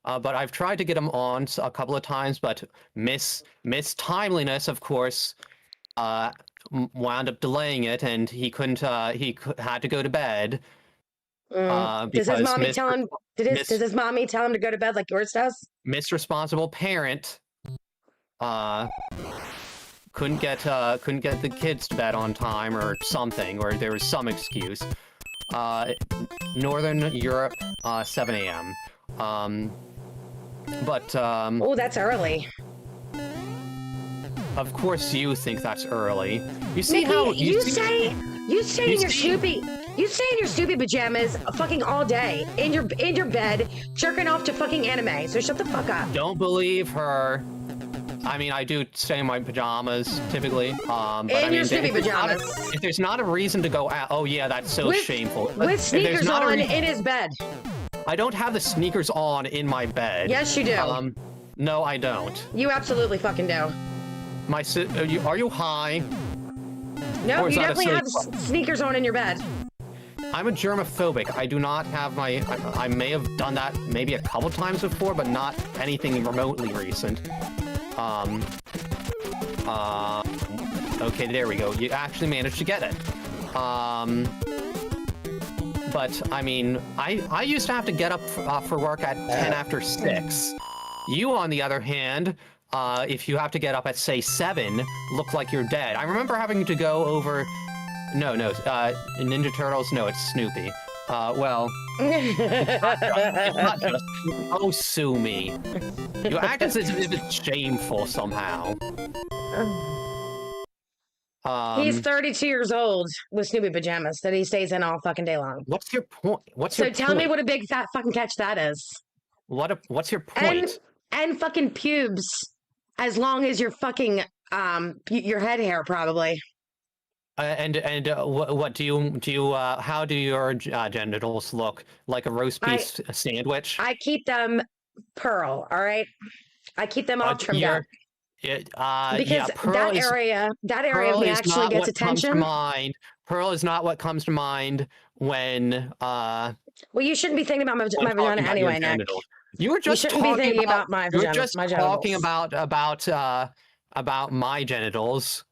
But I've tried to get him on a couple of times, but Miss Timeliness, of course, wound up delaying it, and he couldn't. He had to go to bed. Does his mommy tell him? Does his mommy tell him to go to bed like yours does? Miss Responsible Parent couldn't get the kids to bed on time or something, or there was some excuse. Northern Europe, 7 a.m. Oh, that's early. Of course, you think that's early. You see Mickey, how you stay in your Snoopy pajamas fucking all day in your bed jerking off to fucking anime. So shut the fuck up. Don't believe her. I mean, I do stay in my pajamas typically. But in your Snoopy pajamas. If there's not a reason to go out, oh yeah, that's so shameful. With sneakers on in his bed. I don't have the sneakers on in my bed. Yes, you do. No, I don't. You absolutely fucking do. Are you high? No, you definitely have sneakers on in your bed. I'm a germophobic. I do not have my. I may have done that maybe a couple times before, but not anything remotely recent. Okay, there we go. You actually managed to get it. But I mean, I used to have to get up for work at 10 after 6. You, on the other hand, if you have to get up at say 7, look like you're dead. I remember having to go over. No, Ninja Turtles. No, it's Snoopy. Well, it's not just. Oh, sue me. You act as if it's shameful somehow. He's 32 years old with Snoopy pajamas that he stays in all fucking day long. What's your point? So tell me what a big fat fucking catch that is. What's your point? And fucking pubes, as long as your fucking your head hair probably. What do you how do your genitals look? Like a roast beef sandwich? I keep them pearl, all right? I keep them all trimmed up. Because yeah, that area of me actually gets attention. Pearl is not what comes to mind when well, you shouldn't be thinking about my vagina anyway, Nick. You were just talking about my vagina. You were just talking about my genitals.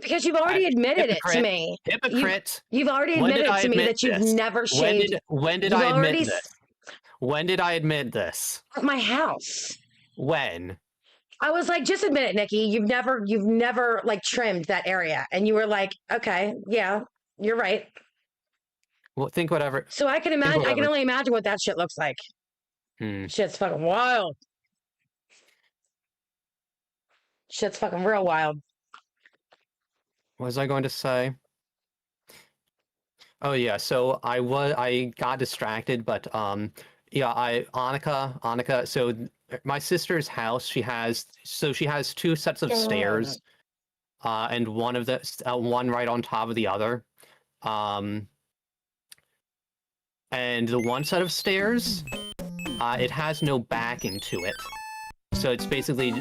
Because you've already admitted it to Hypocrite. me. Hypocrite. You've already When did admitted I to me admit that you've this? never shaved When did You've I admit already this? When did I admit this? at my house. When? I was like, just admit it, Nikki. You've never like trimmed that area. And you were like, okay, yeah, you're right. Well, think whatever. So I can imagine, I can whatever. only imagine what that shit looks like. Shit's fucking wild. Shit's fucking real wild. What was I going to say? Oh yeah, so I got distracted, but yeah, Annika, so my sister's house, she has two sets of stairs, and one right on top of the other. And the one set of stairs, it has no backing to it. So it's basically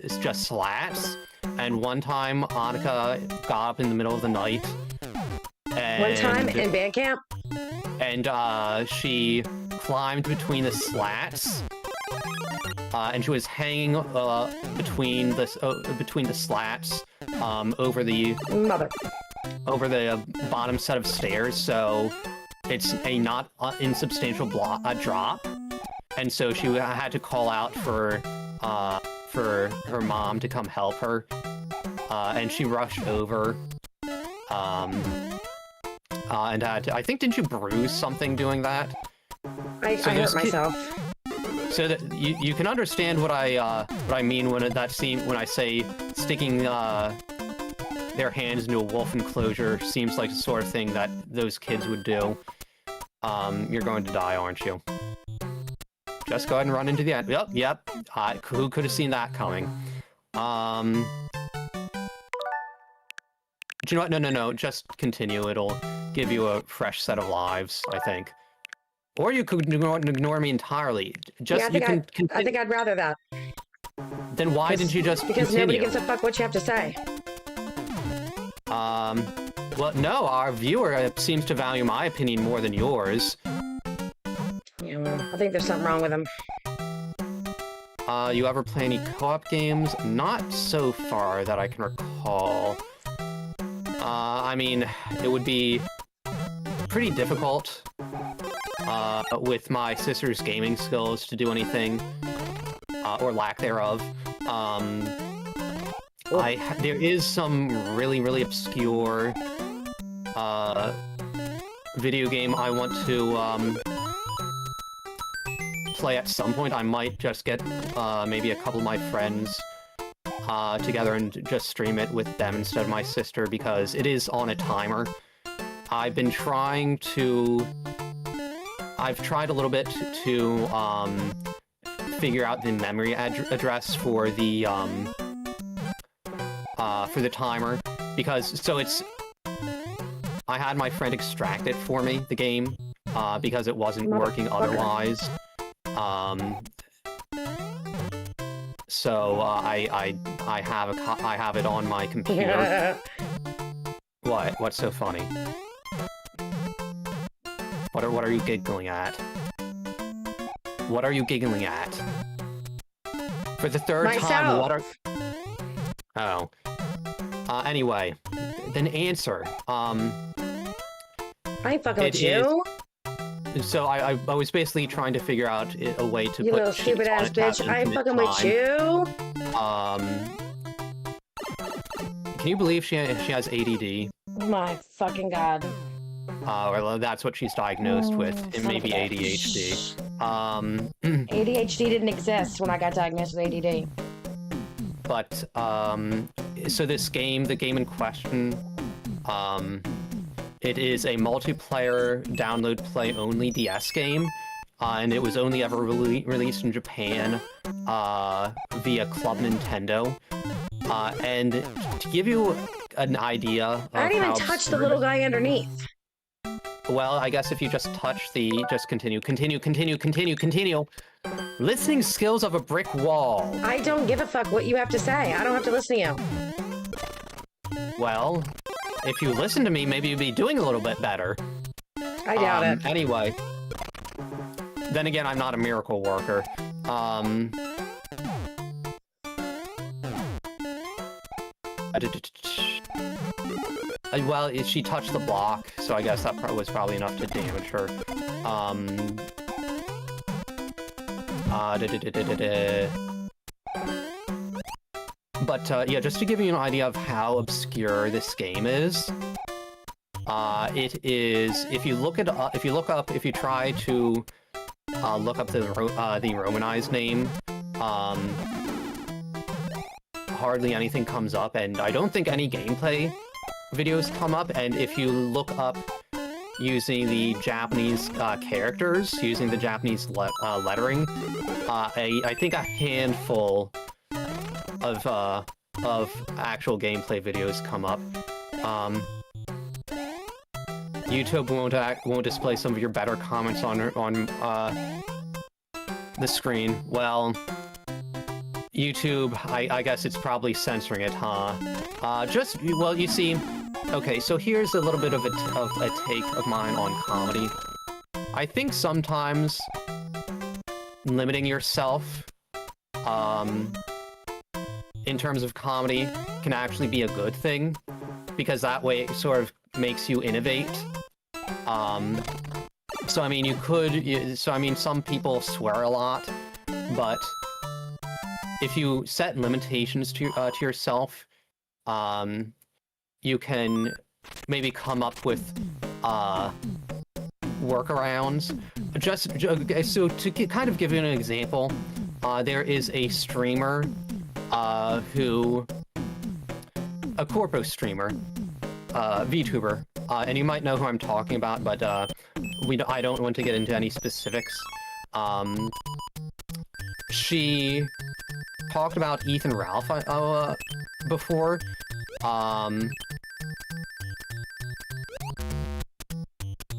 it's just slats. And one time, Annika got up in the middle of the night. And, one time in band camp? And she climbed between the slats. And she was hanging between the slats over the bottom set of stairs. So it's a not insubstantial drop. And so she had to call out for her mom to come help her, and she rushed over, and had to, I think, didn't you bruise something doing that? I hurt myself. So that you can understand what I mean when I say sticking their hands into a wolf enclosure seems like the sort of thing that those kids would do. You're going to die, aren't you? Just go ahead and run into the end. Yep. Who could have seen that coming? Do you know what? No. Just continue. It'll give you a fresh set of lives, I think. Or you could ignore me entirly. Just I think I'd rather that. Then why didn't you just Because continue? nobody gives a fuck what you have to say. Well, no. Our viewer seems to value my opinion more than yours. Yeah, well, I think there's something wrong with him. You ever play any co-op games? Not so far that I can recall. I mean, it would be pretty difficult with my sister's gaming skills to do anything, or lack thereof. There is some really obscure video game I want to play at some point. I might just get maybe a couple of my friends together and just stream it with them instead of my sister, because it is on a timer. I've tried a little bit to figure out the memory address for the timer, because I had my friend extract it for me, the game, because it wasn't working otherwise. So I have it on my computer. What? What's so funny? What are you giggling at? What are you giggling at? For the third time, what are... Oh. Anyway, then answer. I ain't fucking with you. So I was basically trying to figure out a way to you put little stupid ass bitch. I ain't fucking with you. Can you believe she has ADD? My fucking god. Well, that's what she's diagnosed with. It may be ADHD. ADHD didn't exist when I got diagnosed with ADD. But so this game, the game in question, it is a multiplayer, download, play only DS game, and it was only ever released in Japan via Club Nintendo. And to give you an idea of I didn't even touch the little guy underneath. Well, I guess if you just touch just continue. Listening skills of a brick wall. I don't give a fuck what you have to say. I don't have to listen to you. Well, if you listen to me, maybe you'd be doing a little bit better. I doubt it. Anyway. Then again, I'm not a miracle worker. Well, she touched the block, so I guess that was probably enough to damage her. But yeah, just to give you an idea of how obscure this game is, it is. If you look up, if you try to look up the Romanized name, hardly anything comes up, and I don't think any gameplay videos come up. And if you look up using the Japanese characters, using the Japanese lettering, I think a handful of actual gameplay videos come up. YouTube won't display some of your better comments on the screen. Well, YouTube, I guess it's probably censoring it, huh? Well, you see, okay, so here's a little bit of a take of mine on comedy. I think sometimes limiting yourself, in terms of comedy, can actually be a good thing, because that way it sort of makes you innovate. So I mean, some people swear a lot, but if you set limitations to yourself, you can maybe come up with workarounds. So to kind of give you an example, there is a streamer a corpo streamer, VTuber, and you might know who I'm talking about, but I don't want to get into any specifics. She talked about Ethan Ralph before.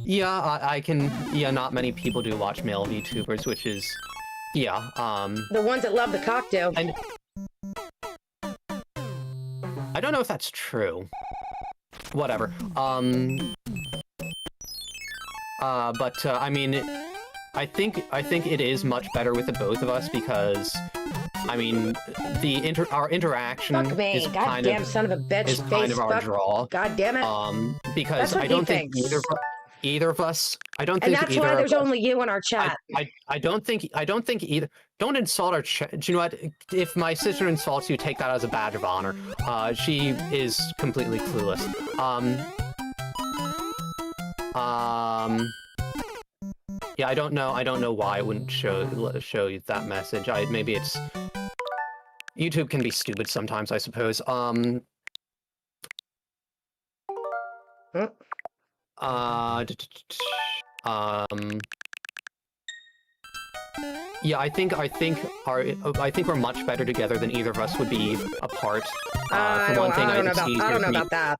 Yeah, I can. Yeah, not many people do watch male VTubers, which is, yeah. The ones that love the cock do. And I don't know if that's true. Whatever. I mean, I think it is much better with the both of us, because I mean, our interaction Fuck me. is Goddamn son of a bitch. is kind of our draw. God damn it. Because I don't think either of us. I don't And think that's either why of there's us- only you in our chat. I don't think either. Don't insult our chat. Do you know what? If my sister insults you, take that as a badge of honor. She is completely clueless. Yeah, I don't know why it wouldn't show you that message. Maybe it's YouTube can be stupid sometimes, I suppose. Yeah, I think we're much better together than either of us would be apart. I don't know about that.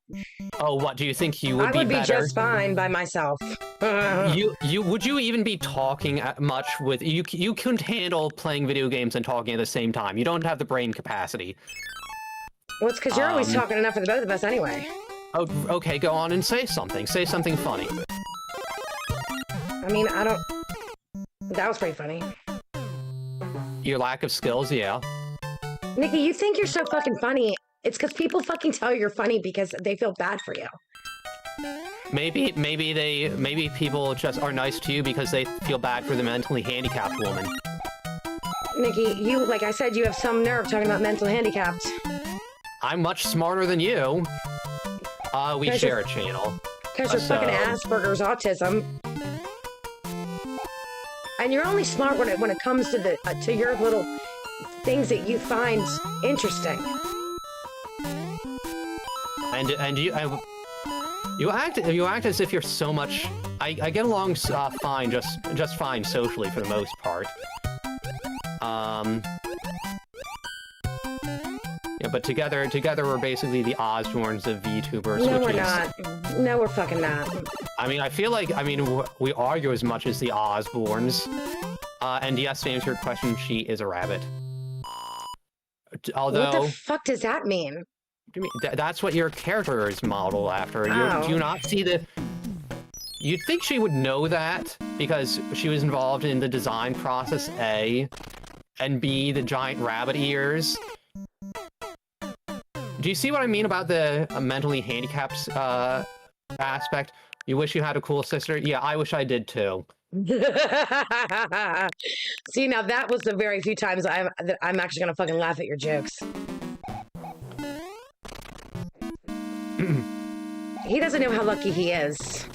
Oh, what do you think you would I be would be better? just fine by myself. Would you even be talking much with you? You couldn't handle playing video games and talking at the same time. You don't have the brain capacity. Well, it's because you're always talking enough for the both of us anyway. Oh, okay, go on and say something. Say something funny. I mean, I don't... That was pretty funny. Your lack of skills, yeah. Nikki, you think you're so fucking funny. It's because people fucking tell you you're funny because they feel bad for you. Maybe people just are nice to you because they feel bad for the mentally handicapped woman. Nikki, you, like I said, you have some nerve talking about mental handicapped. I'm much smarter than you. We share a channel. Because you're fucking Asperger's autism. And you're only smart when it comes to the to your little things that you find interesting. And you act as if you're so much. I get along fine, just fine socially for the most part. Yeah, but together we're basically the Osborns of VTubers. No, we're not. No, we're fucking not. I mean, I feel like, we argue as much as the Osborns. And yes, to answer your question, she is a rabbit. Although... What the fuck does that mean? That's what your character is modeled after. Oh. Do you not see the... You'd think she would know that, because she was involved in the design process, A, and B, the giant rabbit ears. Do you see what I mean about the mentally handicapped aspect? You wish you had a cool sister? Yeah, I wish I did too. See, now that was the very few times that I'm actually gonna fucking laugh at your jokes. He doesn't know how lucky he is.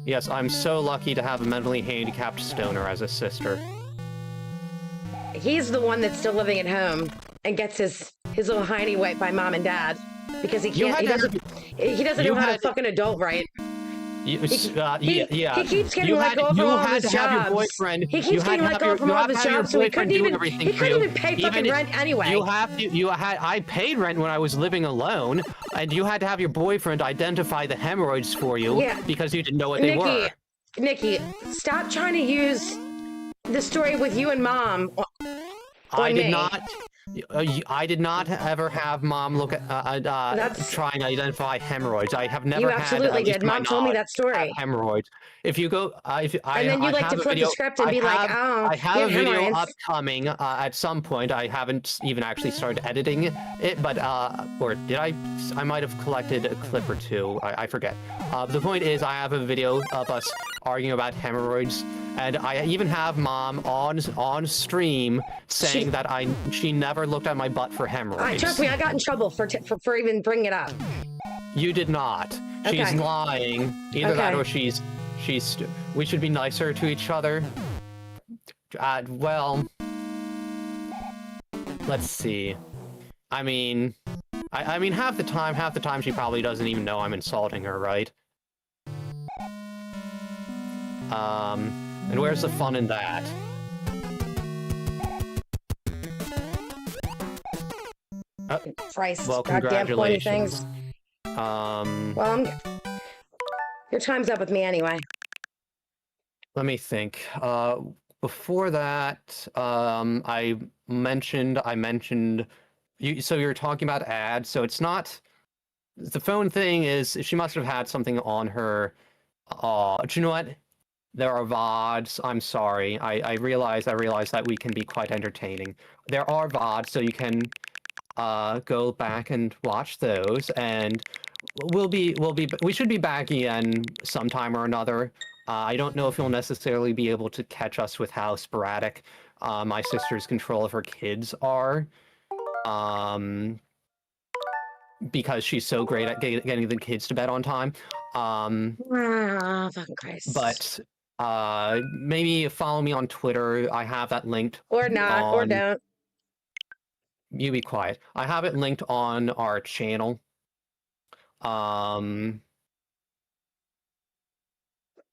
Yes, I'm so lucky to have a mentally handicapped stoner as a sister. He's the one that's still living at home and gets his little hiney wet by mom and dad because he can't. He doesn't know how to fuck an adult right. He keeps getting let go from all of his jobs. Your boyfriend. He keeps getting let go from all of his jobs, so he couldn't even pay fucking rent anyway. I paid rent when I was living alone, and you had to have your boyfriend identify the hemorrhoids for you because you didn't know what they were. Nikki, stop trying to use the story with you and mom. I did not ever have mom look at try and identify hemorrhoids. I have never. You absolutely did. Mom told me that story. Hemorrhoids. If you go, and then you like to flip the script and be like, "Oh, I have a video upcoming at some point. I haven't even actually started editing it, but or did I? I might have collected a clip or two. I forget. The point is, I have a video of us arguing about hemorrhoids, and I even have mom on stream saying that she never looked at my butt for hemorrhoids. Trust me, I got in trouble for even bringing it up. You did not. Okay. She's lying. Either that or she's. We should be nicer to each other. Well, let's see. I mean, half the time she probably doesn't even know I'm insulting her, right? And where's the fun in that? Christ, well, goddamn pointy congratulations. things. Well, your time's up with me anyway. Let me think. Before that, I mentioned you. So you're talking about ads. So it's not the phone thing. Is she must have had something on her. Do you know what? There are VODs. I'm sorry. I realize that we can be quite entertaining. There are VODs, so you can go back and watch those, and we should be back again sometime or another. I don't know if you'll necessarily be able to catch us with how sporadic my sister's control of her kids are, because she's so great at getting the kids to bed on time. Fucking Christ. But maybe follow me on Twitter. I have that linked. Or not, or don't. You be quiet. I have it linked on our channel.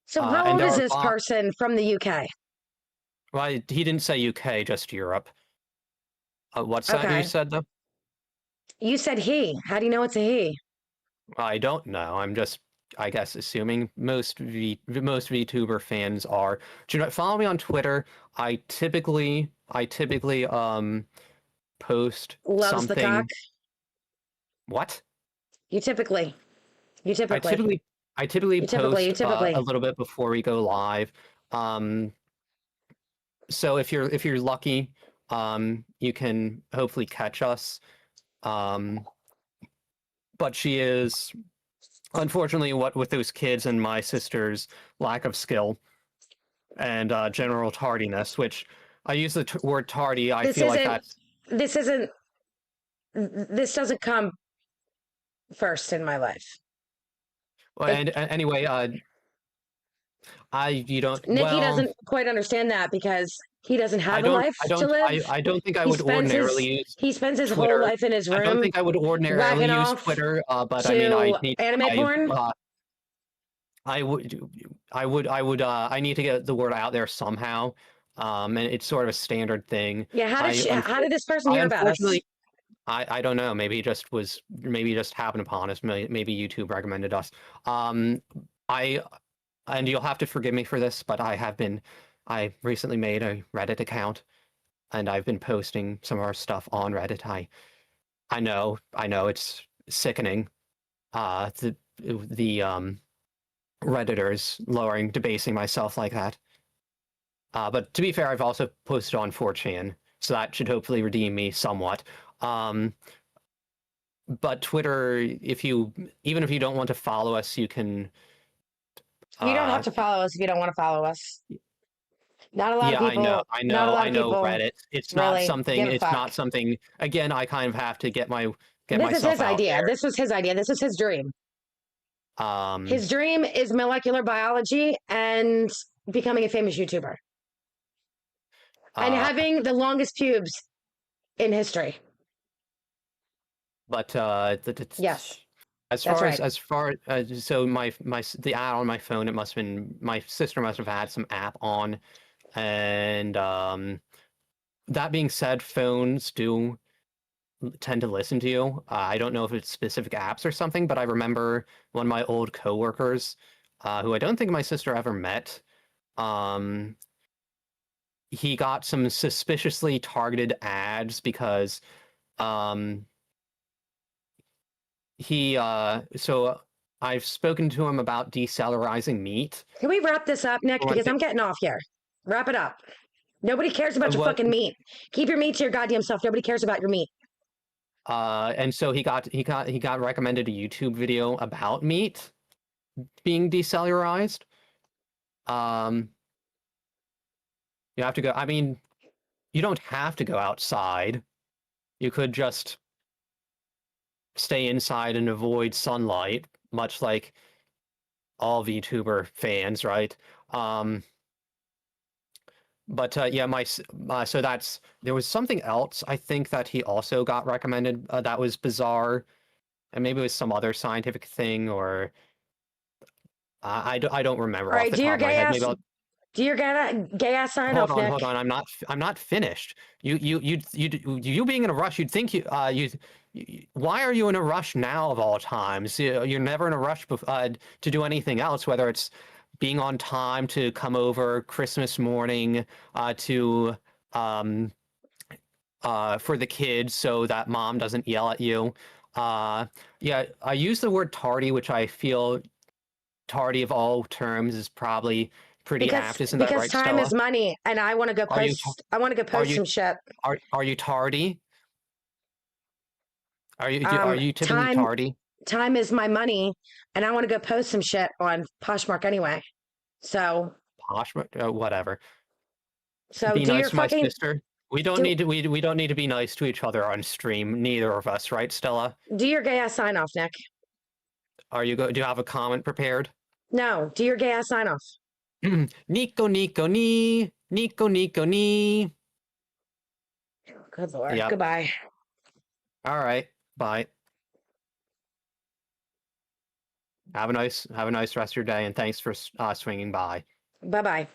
So how old is this person from the UK? Well, he didn't say UK, just Europe. What's that you said, though? You said he. How do you know it's a he? I don't know. I'm just, I guess, assuming most VTuber fans are. Do you know, follow me on Twitter. I typically post Loves something. the cock. What? You typically. I typically post a little bit before we go live. So if you're lucky, you can hopefully catch us. But she is, unfortunately, what with those kids and my sister's lack of skill and general tardiness, which I use the word tardy. I feel like that's. This doesn't come first in my life. Well, and anyway, Nikki doesn't quite understand that because he doesn't have a life to live. I don't think I would ordinarily use. He spends his Twitter. whole life in his room. I don't think I would ordinarily use Twitter, but I mean, I need anime porn. I need to get the word out there somehow, and it's sort of a standard thing. Yeah, how did this person hear about us? I don't know. Maybe it just happened upon us. Maybe YouTube recommended us. And you'll have to forgive me for this, but I recently made a Reddit account, and I've been posting some of our stuff on Reddit. I know it's sickening. The Redditors debasing myself like that. But to be fair, I've also posted on 4chan, so that should hopefully redeem me somewhat. but Twitter, even if you don't want to follow us, you can. You don't have Uh, to follow us if you don't want to follow us. Not a lot of yeah, I know, people. Not a lot I of know people Reddit. It's not really something. give a It's fuck. not something. Again, I kind of have to get This is myself his out idea. there. This was his idea. This was his dream. Um, His dream is molecular biology and becoming a famous YouTuber and uh, having the longest pubes in history. but Yes, as that's far as right. so the app on my phone, it must have been my sister must have had some app on, and that being said, phones do tend to listen to you. I don't know if it's specific apps or something, but I remember one of my old coworkers, who I don't think my sister ever met. Um, he got some suspiciously targeted ads because um, so I've spoken to him about decellularizing meat. Can we wrap this up, Nick? One Because thing, I'm getting off here. Wrap it up. Nobody cares about your what fucking meat. Keep your meat to your goddamn self. Nobody cares about your meat. and so he got recommended a YouTube video about meat being decellularized. Um, you have to go. I mean, you don't have to go outside. You could just stay inside and avoid sunlight, much like all VTuber fans, right? But yeah, so there was something else I think that he also got recommended that was bizarre, and maybe it was some other scientific thing, or I don't remember All off right, the top of my head. Maybe I'll do your gay ass sign off, Nick. hold on. I'm not finished. You being in a rush, you'd think why are you in a rush now of all times? You're never in a rush to do anything else, whether it's being on time to come over Christmas morning to for the kids so that mom doesn't yell at you. Yeah, I use the word tardy, which I feel tardy of all terms is probably pretty apt. Isn't that Because right, time Stella? is money, and I want to go Are you post. I want to go are post you some shit. are you tardy? Are you typically Time tardy? time is my money, and I want to go post some shit on Poshmark anyway. So Posh, whatever. so Be do your nice to my fucking sister. We don't do need to we don't need to be nice to each other on stream. Neither of us, right, Stella? do your gay ass sign off, Nick. Do you have a comment prepared? No, do your gay ass sign off. Nico Nico ni Nico Nico ni. Good lord. Yep. Goodbye. All right. Bye. Have a nice rest of your day, and thanks for swinging by. Bye bye.